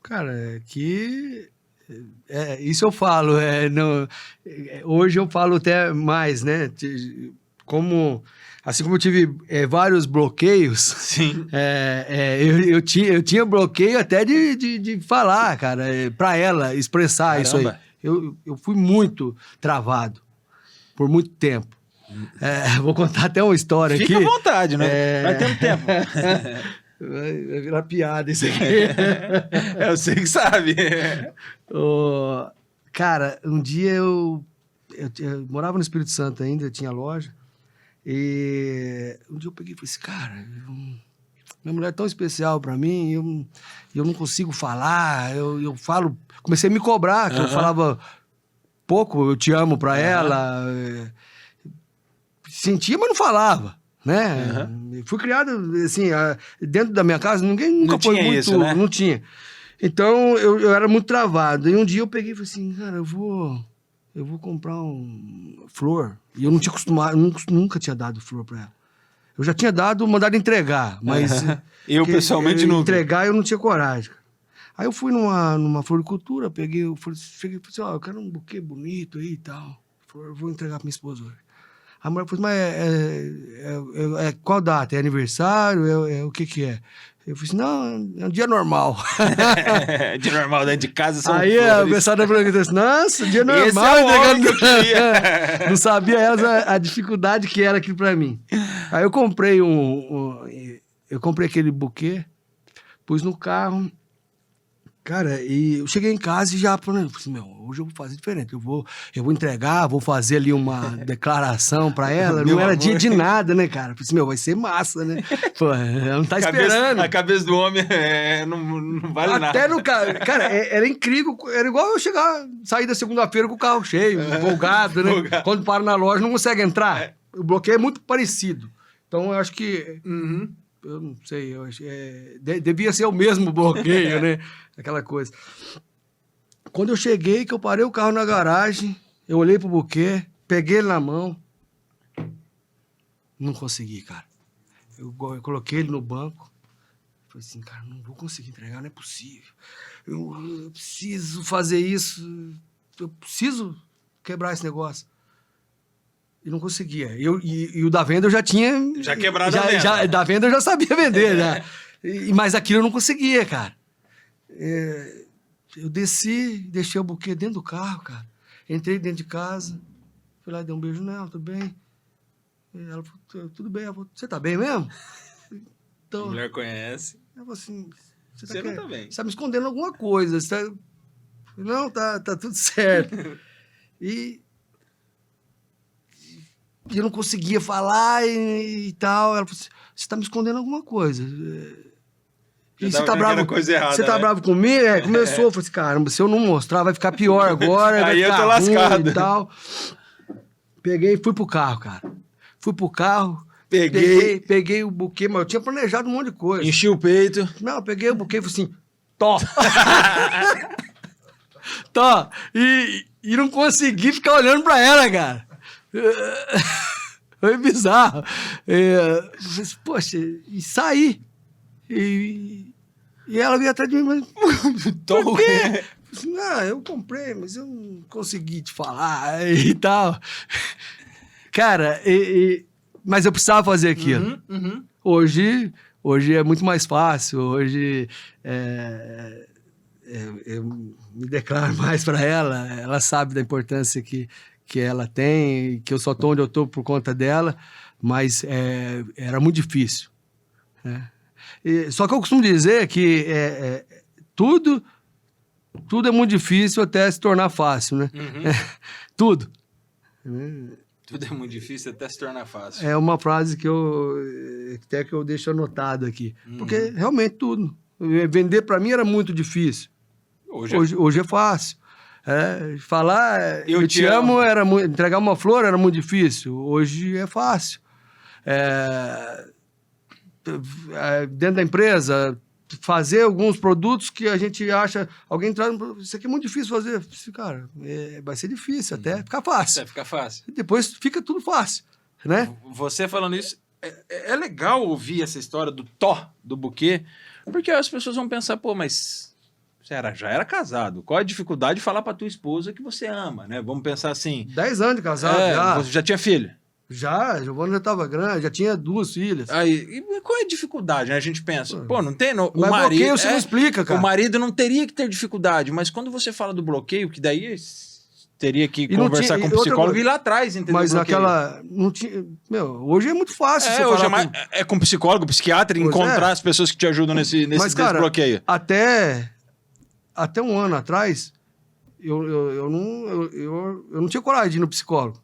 Cara, isso eu falo. Hoje eu falo até mais, né? Assim como eu tive vários bloqueios, sim. Eu tinha bloqueio até de falar, cara, para ela expressar. Caramba. Isso aí. Eu fui muito travado por muito tempo. Vou contar até uma história aqui. Fica à vontade, né? Nós temos tempo. Vai virar piada isso aqui. Eu sei que sabe. Cara, um dia eu morava no Espírito Santo ainda, eu tinha loja. E um dia eu peguei e falei assim, cara, minha mulher é tão especial pra mim, eu não consigo falar, eu falo... Comecei a me cobrar, que eu falava pouco, eu te amo pra ela... Sentia, mas não falava, né? Fui criado, assim, dentro da minha casa, ninguém nunca foi muito... Isso, né? Não tinha. Então, eu era muito travado. E um dia eu peguei e falei assim, cara, eu vou comprar flor. E eu não tinha acostumado, nunca tinha dado flor pra ela. Eu já tinha mandado entregar, mas... Eu, pessoalmente, nunca. Entregar, eu não tinha coragem. Aí eu fui numa floricultura, cheguei e falei assim, eu quero um buquê bonito aí e tal. Eu vou entregar pra minha esposa hoje. A mulher falou, mas qual data? É aniversário? O que é? Eu falei assim, não, é um dia normal. Dia normal dentro de casa são aí flores. A pessoa da pergunta disse, nossa, dia normal. Esse é o homem que eu queria. Não sabia a dificuldade que era aquilo pra mim. Aí eu comprei eu comprei aquele buquê, pus no carro, Cara, e eu cheguei em casa e já falei assim, hoje eu vou fazer diferente. Eu vou entregar, vou fazer ali uma declaração pra ela. Não era dia de nada, né, cara? Eu falei assim, vai ser massa, né? Pô, ela não tá esperando. A cabeça do homem não vale nada. Até no carro. Cara, era incrível. Era igual eu sair da segunda-feira com o carro cheio, empolgado, né? Empolgado. Quando para na loja, não consegue entrar. O bloqueio é muito parecido. Então, eu acho que... Eu não sei, eu acho, devia ser o mesmo bloqueio, né? Aquela coisa. Quando eu cheguei, que eu parei o carro na garagem, eu olhei pro buquê, peguei ele na mão. Não consegui, cara. Eu coloquei ele no banco. Falei assim, cara, não vou conseguir entregar, não é possível. Eu preciso fazer isso. Eu preciso quebrar esse negócio. E não conseguia. E o da venda eu já tinha... Já quebrado a venda. Da venda eu já sabia vender, já. Mas aquilo eu não conseguia, cara. Eu desci, deixei o buquê dentro do carro, cara. Entrei dentro de casa. Fui lá e dei um beijo nela, tudo bem? Ela falou, tudo bem. Ela falou, você tá bem mesmo? Então, a mulher conhece. Ela falou assim, você não tá bem. Você tá me escondendo alguma coisa. Não, tá tudo certo. E eu não conseguia falar e tal. Ela falou assim, você tá me escondendo alguma coisa. E você tá bravo, coisa errada, você tá bravo comigo? Começou. Eu falei assim, caramba, se eu não mostrar, vai ficar pior agora. Aí eu tô lascado. E tal. Peguei e fui pro carro, cara. Fui pro carro. Peguei o buquê, mas eu tinha planejado um monte de coisa. Enchi o peito. Não, eu peguei o buquê e falei assim, tó. Tó. E não consegui ficar olhando pra ela, cara. Foi bizarro. Poxa, e saí. E ela veio atrás de mim, mas por quê? Não, eu comprei, mas eu não consegui te falar e tal. Cara, mas eu precisava fazer aquilo. Hoje é muito mais fácil. Hoje eu me declaro mais para ela. Ela sabe da importância que ela tem, que eu só tô onde eu tô por conta dela, mas era muito difícil, né? Só que eu costumo dizer que tudo é muito difícil até se tornar fácil, né? Tudo. Tudo é muito difícil até se tornar fácil. É uma frase que eu deixo anotado aqui. Porque realmente tudo. Vender para mim era muito difícil. Hoje é fácil. Falar eu te amo era entregar uma flor era muito difícil. Hoje é fácil. Dentro da empresa, fazer alguns produtos que a gente acha... Alguém traz... Isso aqui é muito difícil fazer. Cara, vai ser difícil até ficar fácil. Até ficar fácil. Depois fica tudo fácil, né? Você falando isso, é legal ouvir essa história do do buquê, porque as pessoas vão pensar, pô, mas... já era casado. Qual é a dificuldade de falar pra tua esposa que você ama, né? Vamos pensar assim... 10 anos de casado, já. Você já tinha filho? Já, Giovana já estava grande, já tinha 2 filhas. Aí, e qual é a dificuldade, né? A gente pensa, pô, não tem... Mas o bloqueio você não explica, cara. O marido não teria que ter dificuldade, mas quando você fala do bloqueio, que daí teria que conversar com o psicólogo e ir lá atrás, entendeu? Mas naquela... Não tinha, hoje é muito fácil você hoje falar é com psicólogo, psiquiatra, encontrar as pessoas que te ajudam nesse desbloqueio. Até um ano atrás, eu não tinha coragem de ir no psicólogo.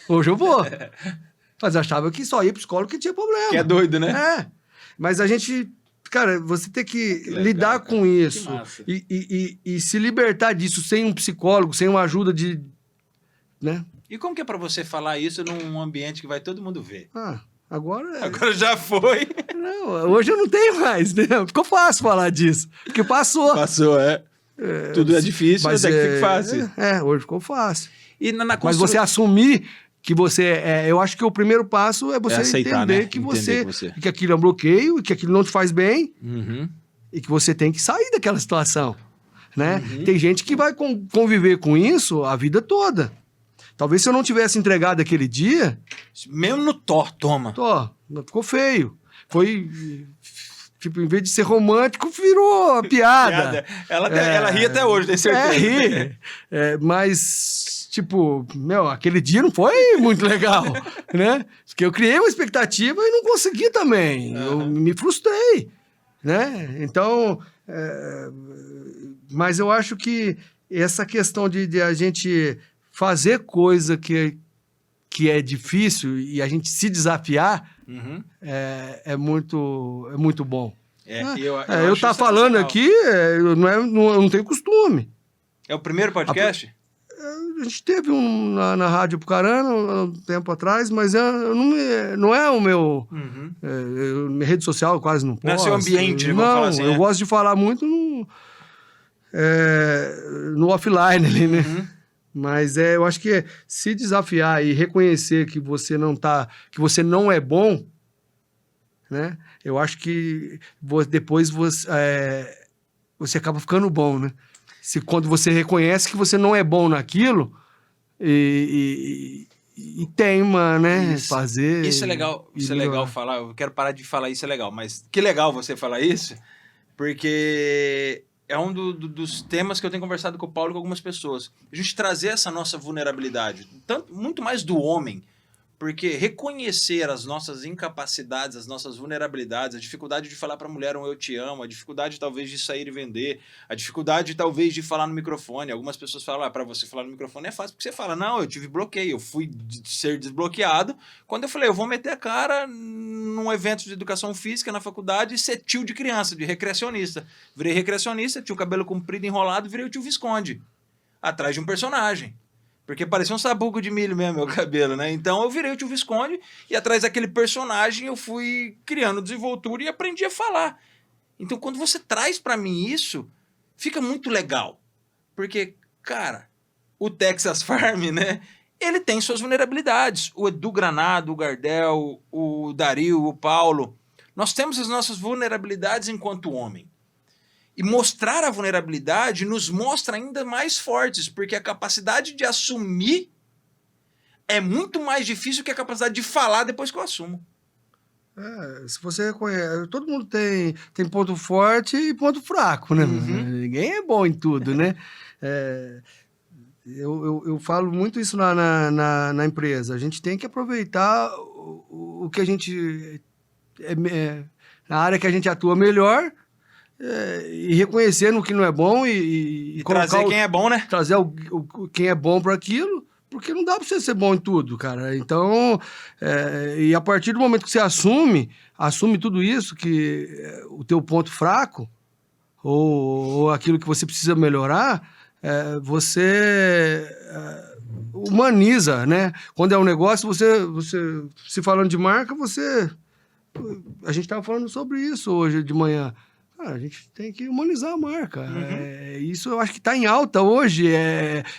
Hoje eu vou. Mas eu achava que só ia pro psicólogo que tinha problema. Que é doido, né? Mas a gente... Cara, você tem que lidar com isso. E se libertar disso sem um psicólogo, sem uma ajuda de... né? E como que é pra você falar isso num ambiente que vai todo mundo ver? Agora... Agora já foi. Não, hoje eu não tenho mais, né? Ficou fácil falar disso. Porque passou. Passou, tudo é difícil, mas até que fica fácil. Hoje ficou fácil. E mas você assumir que você... eu acho que o primeiro passo é você aceitar, entender, né? que aquilo é um bloqueio, que aquilo não te faz bem, e que você tem que sair daquela situação, né? Tem gente que vai conviver com isso a vida toda. Talvez se eu não tivesse entregado aquele dia... Mesmo no toma. Ficou feio. Foi... Tipo, em vez de ser romântico, virou piada. Ela ri até hoje, tem certeza. Ri. Mas, tipo, aquele dia não foi muito legal, né? Porque eu criei uma expectativa e não consegui também. Eu me frustrei. né? Então, mas eu acho que essa questão de a gente fazer coisa que é difícil e a gente se desafiar Uhum. é muito bom. Eu Eu acho tá falando sensacional. aqui, eu não tenho costume. É o primeiro podcast? A gente teve um na Rádio Pucarana um tempo atrás, mas não é o meu... Uhum. Minha rede social eu quase não posto. Não é seu ambiente, vamos falar assim, eu né? gosto de falar muito no offline ali, né? Uhum. Mas eu acho que se desafiar e reconhecer que você que você não é bom, né? Eu acho que depois você acaba ficando bom, né? Quando você reconhece que você não é bom naquilo e teima, né? Fazer. Isso é legal, e isso é legal melhorar. falar. Eu quero parar de falar isso é legal, mas que legal você falar isso, porque é um dos temas que eu tenho conversado com o Paulo e com algumas pessoas. A gente trazer essa nossa vulnerabilidade, muito mais do homem. Porque reconhecer as nossas incapacidades, as nossas vulnerabilidades, a dificuldade de falar para a mulher um eu te amo, a dificuldade talvez de sair e vender, a dificuldade talvez de falar no microfone. Algumas pessoas falam, para você falar no microfone é fácil, porque você fala, não, eu tive bloqueio, eu fui ser desbloqueado. Quando eu falei, eu vou meter a cara num evento de educação física na faculdade e ser tio de criança, de recreacionista. Virei recreacionista, tinha o cabelo comprido, enrolado, virei o tio Visconde, atrás de um personagem. Porque parecia um sabugo de milho mesmo, meu cabelo, né? Então eu virei o tio Visconde e atrás daquele personagem eu fui criando desenvoltura e aprendi a falar. Então quando você traz pra mim isso, fica muito legal. Porque, cara, o Texas Farm, né? Ele tem suas vulnerabilidades. O Edu Granado, o Gardel, o Dario, o Paulo. Nós temos as nossas vulnerabilidades enquanto homem. E mostrar a vulnerabilidade nos mostra ainda mais fortes, porque a capacidade de assumir é muito mais difícil que a capacidade de falar depois que eu assumo. Se você reconhece, todo mundo tem ponto forte e ponto fraco, né? Uhum. Ninguém é bom em tudo, né? Eu falo muito isso na empresa. A gente tem que aproveitar o que a gente... na área que a gente atua melhor e reconhecendo o que não é bom e trazer quem é bom, né? Trazer quem é bom para aquilo, porque não dá para você ser bom em tudo, cara. Então, e a partir do momento que você assume tudo isso, que o teu ponto fraco ou aquilo que você precisa melhorar, você humaniza, né? Quando é um negócio, você se falando de marca, a gente estava falando sobre isso hoje de manhã. Cara, a gente tem que humanizar a marca. Uhum. Isso eu acho que está em alta hoje.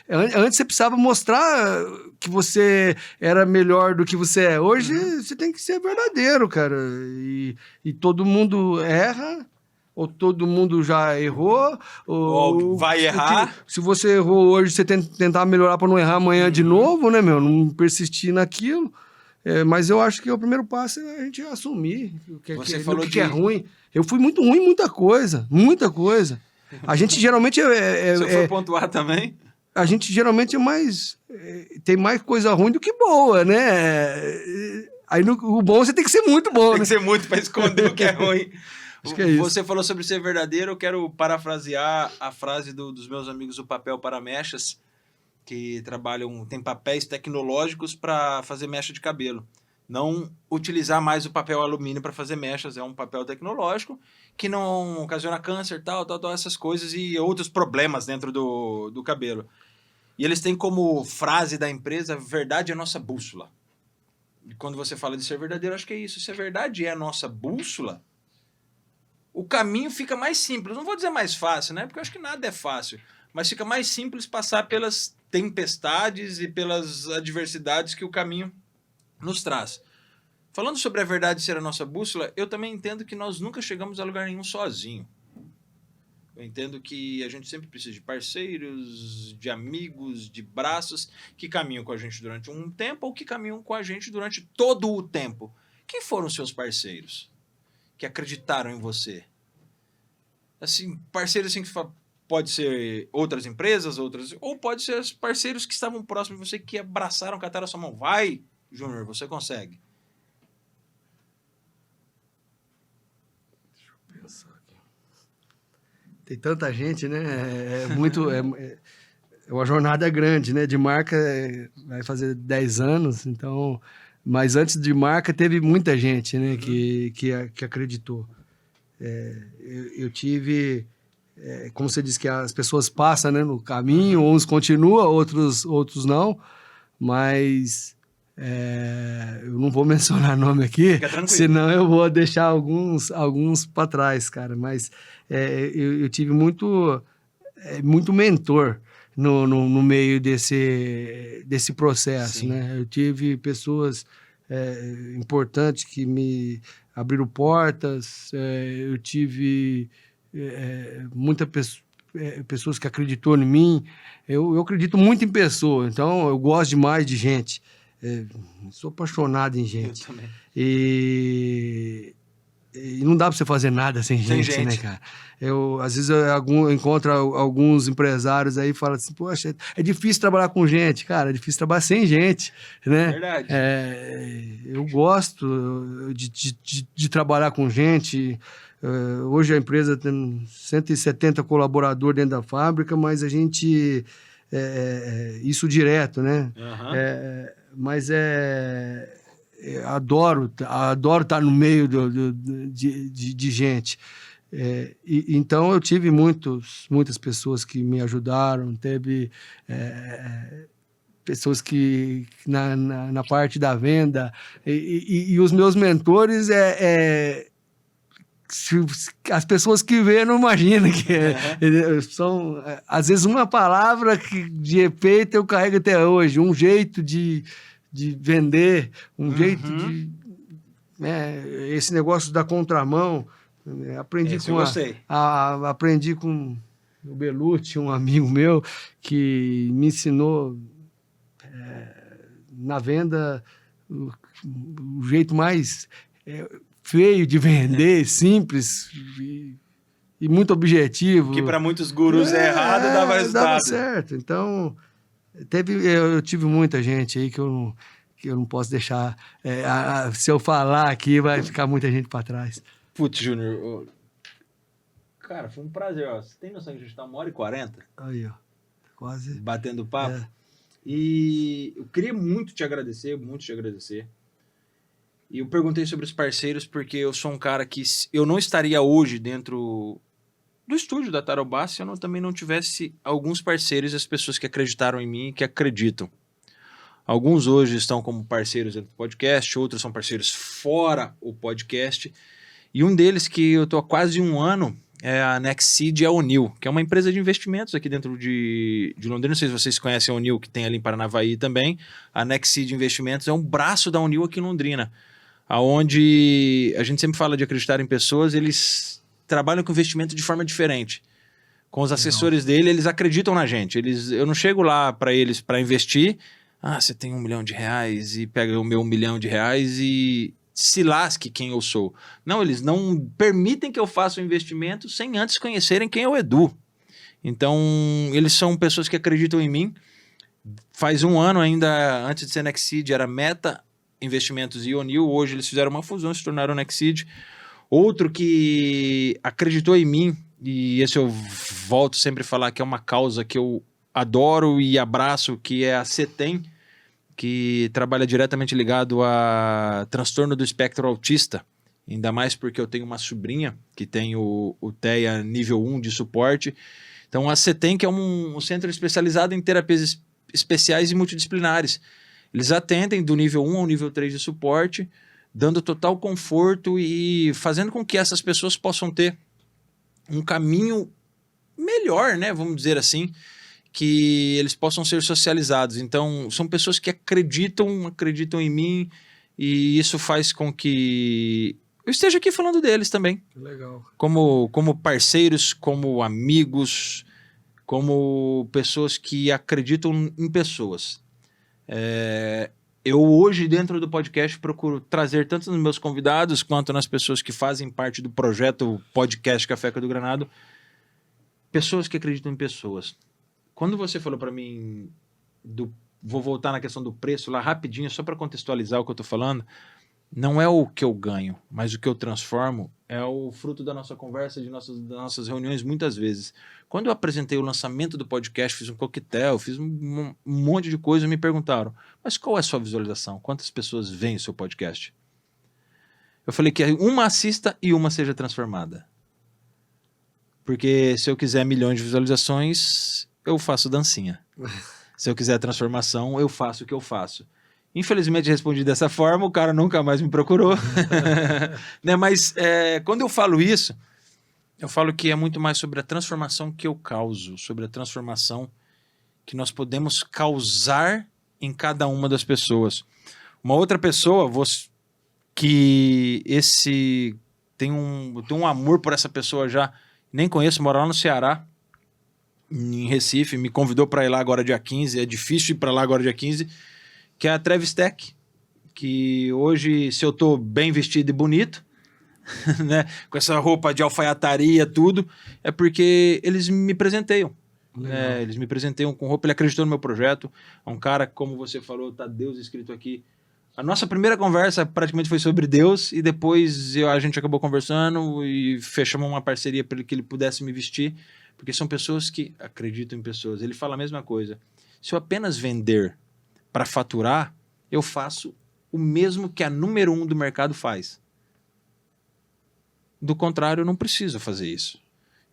Antes você precisava mostrar que você era melhor do que você é. Hoje você tem que ser verdadeiro, cara. E todo mundo erra, ou todo mundo já errou. Ou vai errar. Se você errou hoje, você tem que tentar melhorar para não errar amanhã de novo, né, meu? Não persistir naquilo. Mas eu acho que o primeiro passo é a gente assumir o que é ruim. Eu fui muito ruim em muita coisa. Muita coisa. A gente geralmente Você foi pontuar também? A gente geralmente tem mais coisa ruim do que boa, né? Aí o bom você tem que ser muito bom, Tem que ser muito para esconder o que é ruim. Acho que é isso. Você falou sobre ser verdadeiro, eu quero parafrasear a frase dos meus amigos do Papel para Mechas, que tem papéis tecnológicos para fazer mecha de cabelo. Não utilizar mais o papel alumínio para fazer mechas, é um papel tecnológico que não ocasiona câncer, tal, essas coisas e outros problemas dentro do cabelo. E eles têm como frase da empresa, verdade é nossa bússola. E quando você fala de ser verdadeiro, acho que é isso. Se a verdade é a nossa bússola, o caminho fica mais simples. Não vou dizer mais fácil, né? Porque eu acho que nada é fácil. Mas fica mais simples passar pelas tempestades e pelas adversidades que o caminho nos traz. Falando sobre a verdade ser a nossa bússola, eu também entendo que nós nunca chegamos a lugar nenhum sozinho. Eu entendo que a gente sempre precisa de parceiros, de amigos, de braços que caminham com a gente durante um tempo ou que caminham com a gente durante todo o tempo. Quem foram os seus parceiros que acreditaram em você? Assim, parceiros assim que pode ser outras empresas, ou pode ser os parceiros que estavam próximos de você, que abraçaram, cataram a sua mão. Vai, Júnior, você consegue. Deixa eu pensar. Tem tanta gente, né? É uma jornada grande, né? De marca vai fazer 10 anos, então... Mas antes de marca teve muita gente, né? Que acreditou. Eu tive... como você disse, que as pessoas passam, né, no caminho, uns continuam, outros não, mas eu não vou mencionar nome aqui, senão eu vou deixar alguns para trás, cara. Mas eu tive muito mentor no meio desse processo, Sim. né? Eu tive pessoas importantes que me abriram portas, eu tive muitas pessoas que acreditou em mim. Eu acredito muito em pessoas, então eu gosto demais de gente. Sou apaixonado em gente. Eu também. E não dá para você fazer nada sem gente, né, cara? Às vezes eu encontro alguns empresários aí e falo assim, poxa, é difícil trabalhar com gente. Cara, é difícil trabalhar sem gente, né? Verdade. Eu gosto de trabalhar com gente. Hoje a empresa tem 170 colaboradores dentro da fábrica, mas a gente... isso direto, né? Mas adoro estar no meio de gente. Então eu tive muitas pessoas que me ajudaram, teve pessoas que na parte da venda, e os meus mentores as pessoas que vêem não imaginam que são, às vezes, uma palavra que de efeito eu carrego até hoje, um jeito de vender, um jeito de... esse negócio da contramão. Aprendi aprendi com o Belucci, um amigo meu, que me ensinou na venda o jeito mais feio de vender, simples e muito objetivo. Que para muitos gurus é errado, dava resultado. Dava certo. Então, eu tive muita gente aí que eu não posso deixar... se eu falar aqui, vai ficar muita gente para trás. Putz, Júnior, cara, foi um prazer. Ó. Você tem noção que a gente está 1h40? Aí, ó. Quase. Batendo papo. E eu queria muito te agradecer. E eu perguntei sobre os parceiros porque eu sou um cara que eu não estaria hoje dentro do estúdio da Tarobá se eu também não tivesse alguns parceiros e as pessoas que acreditaram em mim e que acreditam. Alguns hoje estão como parceiros dentro do podcast, outros são parceiros fora o podcast. E um deles que eu estou há quase um ano é a Nexseed e a O'Neill, que é uma empresa de investimentos aqui dentro de Londrina. Não sei se vocês conhecem a O'Neill, que tem ali em Paranavaí também. A Nexseed Investimentos é um braço da O'Neill aqui em Londrina, onde a gente sempre fala de acreditar em pessoas, eles trabalham com investimento de forma diferente. Com os assessores dele, eles acreditam na gente. Eu não chego lá para eles para investir, você tem R$1 milhão e pega o meu R$1 milhão e se lasque quem eu sou. Não, eles não permitem que eu faça um investimento sem antes conhecerem quem é o Edu. Então, eles são pessoas que acreditam em mim. Faz um ano ainda, antes de ser Nexseed, era Meta Investimentos e O'Neill. Hoje eles fizeram uma fusão e se tornaram Nexseed. Outro que acreditou em mim, e esse eu volto sempre a falar que é uma causa que eu adoro e abraço, que é a CETEM, que trabalha diretamente ligado a transtorno do espectro autista, ainda mais porque eu tenho uma sobrinha que tem o TEA nível 1 de suporte. Então a CETEM, que é um centro especializado em terapias especiais e multidisciplinares. Eles atendem do nível 1 ao nível 3 de suporte, dando total conforto e fazendo com que essas pessoas possam ter um caminho melhor, né, vamos dizer assim, que eles possam ser socializados. Então, são pessoas que acreditam em mim, e isso faz com que eu esteja aqui falando deles também. Legal. Como parceiros, como amigos, como pessoas que acreditam em pessoas. Eu hoje, dentro do podcast, procuro trazer tanto nos meus convidados quanto nas pessoas que fazem parte do projeto Podcast Café com Edu Granado, pessoas que acreditam em pessoas. Quando você falou para mim, vou voltar na questão do preço lá rapidinho, só para contextualizar o que eu estou falando, não é o que eu ganho, mas o que eu transformo é o fruto da nossa conversa, das nossas reuniões muitas vezes. Quando eu apresentei o lançamento do podcast, fiz um coquetel, fiz um monte de coisa, me perguntaram, mas qual é a sua visualização? Quantas pessoas veem o seu podcast? Eu falei que uma assista e uma seja transformada. Porque se eu quiser milhões de visualizações, eu faço dancinha. Se eu quiser transformação, eu faço o que eu faço. Infelizmente, respondi dessa forma, o cara nunca mais me procurou. Né? Mas quando eu falo isso, eu falo que é muito mais sobre a transformação que eu causo, sobre a transformação que nós podemos causar em cada uma das pessoas. Uma outra pessoa, que tem um amor por essa pessoa já, nem conheço, mora lá no Ceará, em Recife, me convidou para ir lá agora dia 15, é difícil ir para lá agora dia 15, que é a Travis Tech, que hoje, se eu tô bem vestido e bonito, né, com essa roupa de alfaiataria, tudo, é porque eles me presenteiam. Eles me presenteiam com roupa, ele acreditou no meu projeto, é um cara, como você falou, tá Deus escrito aqui. A nossa primeira conversa praticamente foi sobre Deus, e depois a gente acabou conversando e fechamos uma parceria para que ele pudesse me vestir, porque são pessoas que acreditam em pessoas. Ele fala a mesma coisa. Se eu apenas vender para faturar, eu faço o mesmo que a número 1 do mercado faz. Do contrário, eu não preciso fazer isso.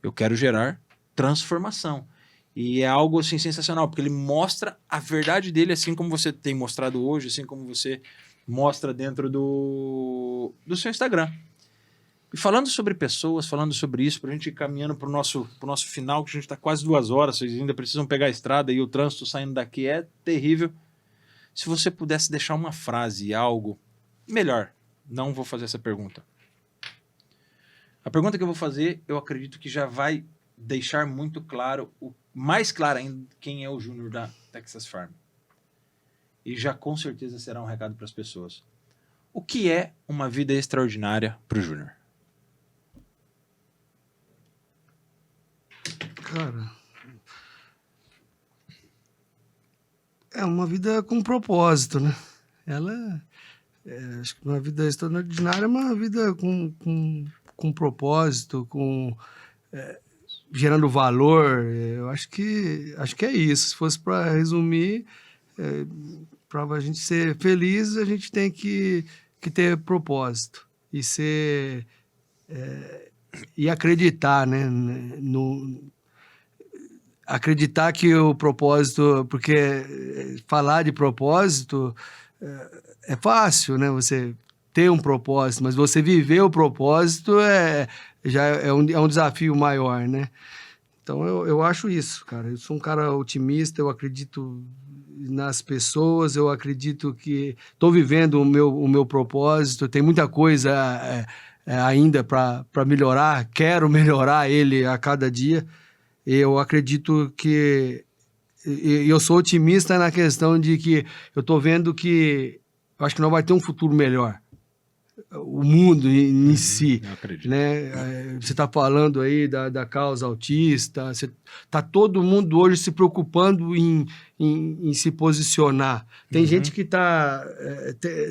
Eu quero gerar transformação. E é algo assim sensacional, porque ele mostra a verdade dele, assim como você tem mostrado hoje, assim como você mostra dentro do seu Instagram. E falando sobre pessoas, falando sobre isso, para a gente ir caminhando para o nosso final, que a gente está quase 2 horas, vocês ainda precisam pegar a estrada e o trânsito saindo daqui é terrível. Se você pudesse deixar uma frase, algo melhor, não vou fazer essa pergunta. A pergunta que eu vou fazer, eu acredito que já vai deixar muito claro, mais claro ainda, quem é o Júnior da Texas Farm. E já com certeza será um recado para as pessoas. O que é uma vida extraordinária para o Júnior? Cara, é uma vida com propósito, né? Acho que uma vida extraordinária é uma vida com propósito, gerando valor. Eu acho que é isso. Se fosse para resumir, para a gente ser feliz, a gente tem que ter propósito e ser e acreditar, né? Acreditar que o propósito, porque falar de propósito é fácil, né? Você ter um propósito, mas você viver o propósito já é um desafio maior, né? Então eu acho isso, cara. Eu sou um cara otimista, eu acredito nas pessoas, eu acredito que estou vivendo o meu propósito, tem muita coisa ainda para melhorar, quero melhorar ele a cada dia. Eu acredito que... Eu sou otimista na questão de que eu estou vendo que eu acho que nós vamos ter um futuro melhor. O mundo em si. Eu acredito. Né? Você está falando aí da causa autista, está todo mundo hoje se preocupando em se posicionar. Tem gente que está...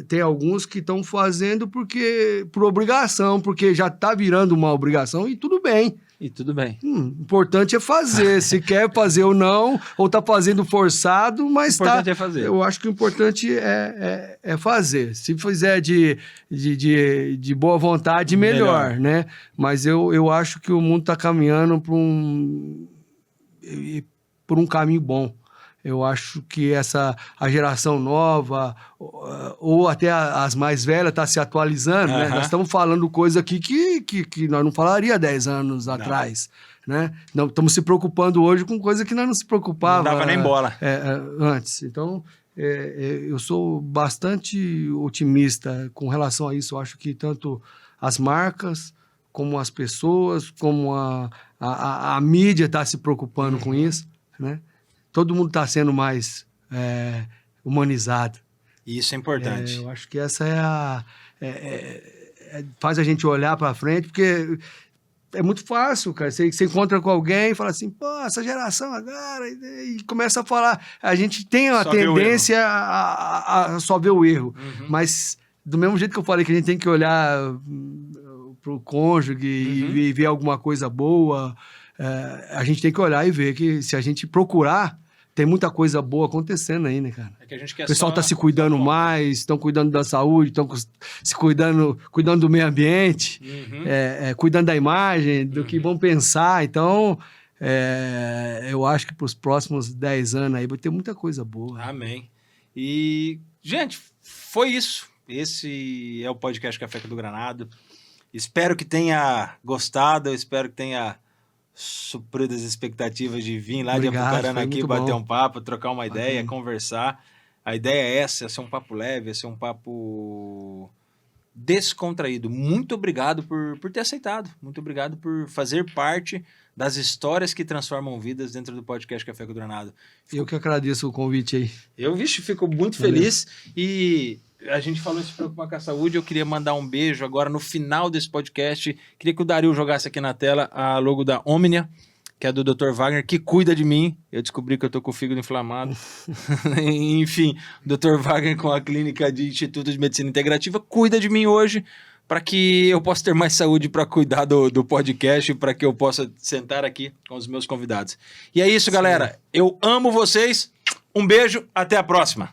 Tem alguns que estão fazendo por obrigação, porque já está virando uma obrigação e tudo bem. E tudo bem. Importante é fazer. Se quer fazer ou não, ou tá fazendo forçado, mas o importante é fazer. Eu acho que o importante é fazer. Se fizer de boa vontade, melhor, né? Mas eu acho que o mundo tá caminhando por um caminho bom. Eu acho que a geração nova, ou até as mais velhas, está se atualizando, né? Nós estamos falando coisa aqui que nós não falaria 10 anos atrás, né? Não, estamos se preocupando hoje com coisa que nós não se preocupava. Não dava nem bola. Antes. Então, eu sou bastante otimista com relação a isso. Eu acho que tanto as marcas, como as pessoas, como a mídia está se preocupando com isso, né? Todo mundo está sendo mais humanizado. Isso é importante. Eu acho que essa faz a gente olhar para frente, porque é muito fácil, cara. Você encontra com alguém e fala assim, pô, essa geração agora... E começa a falar... A gente tem a tendência a só ver o erro. Mas do mesmo jeito que eu falei que a gente tem que olhar pro cônjuge e ver alguma coisa boa, a gente tem que olhar e ver que se a gente procurar, tem muita coisa boa acontecendo aí, né, cara? É que a gente quer O pessoal tá se cuidando mais, estão cuidando da saúde, estão se cuidando do meio ambiente, cuidando da imagem, do que vão pensar. Então, eu acho que para os próximos 10 anos aí vai ter muita coisa boa. Amém. E, gente, foi isso. Esse é o podcast Café do Granado. Espero que tenha gostado, espero que tenha suprido as expectativas de vir lá de Apucarana aqui, bater um papo, trocar uma ideia, conversar. A ideia é essa, é ser um papo leve, é ser um papo descontraído. Muito obrigado por ter aceitado. Muito obrigado por fazer parte das histórias que transformam vidas dentro do podcast Café com Granado. Eu que agradeço o convite aí. Eu, fico muito feliz. E a gente falou em se preocupar com a saúde. Eu queria mandar um beijo agora no final desse podcast. Queria que o Dario jogasse aqui na tela a logo da Omnia, que é do Dr. Wagner, que cuida de mim. Eu descobri que eu tô com o fígado inflamado. Enfim, o Dr. Wagner, com a clínica de Instituto de Medicina Integrativa, cuida de mim hoje, para que eu possa ter mais saúde para cuidar do podcast, para que eu possa sentar aqui com os meus convidados. E é isso, galera. Eu amo vocês. Um beijo, até a próxima.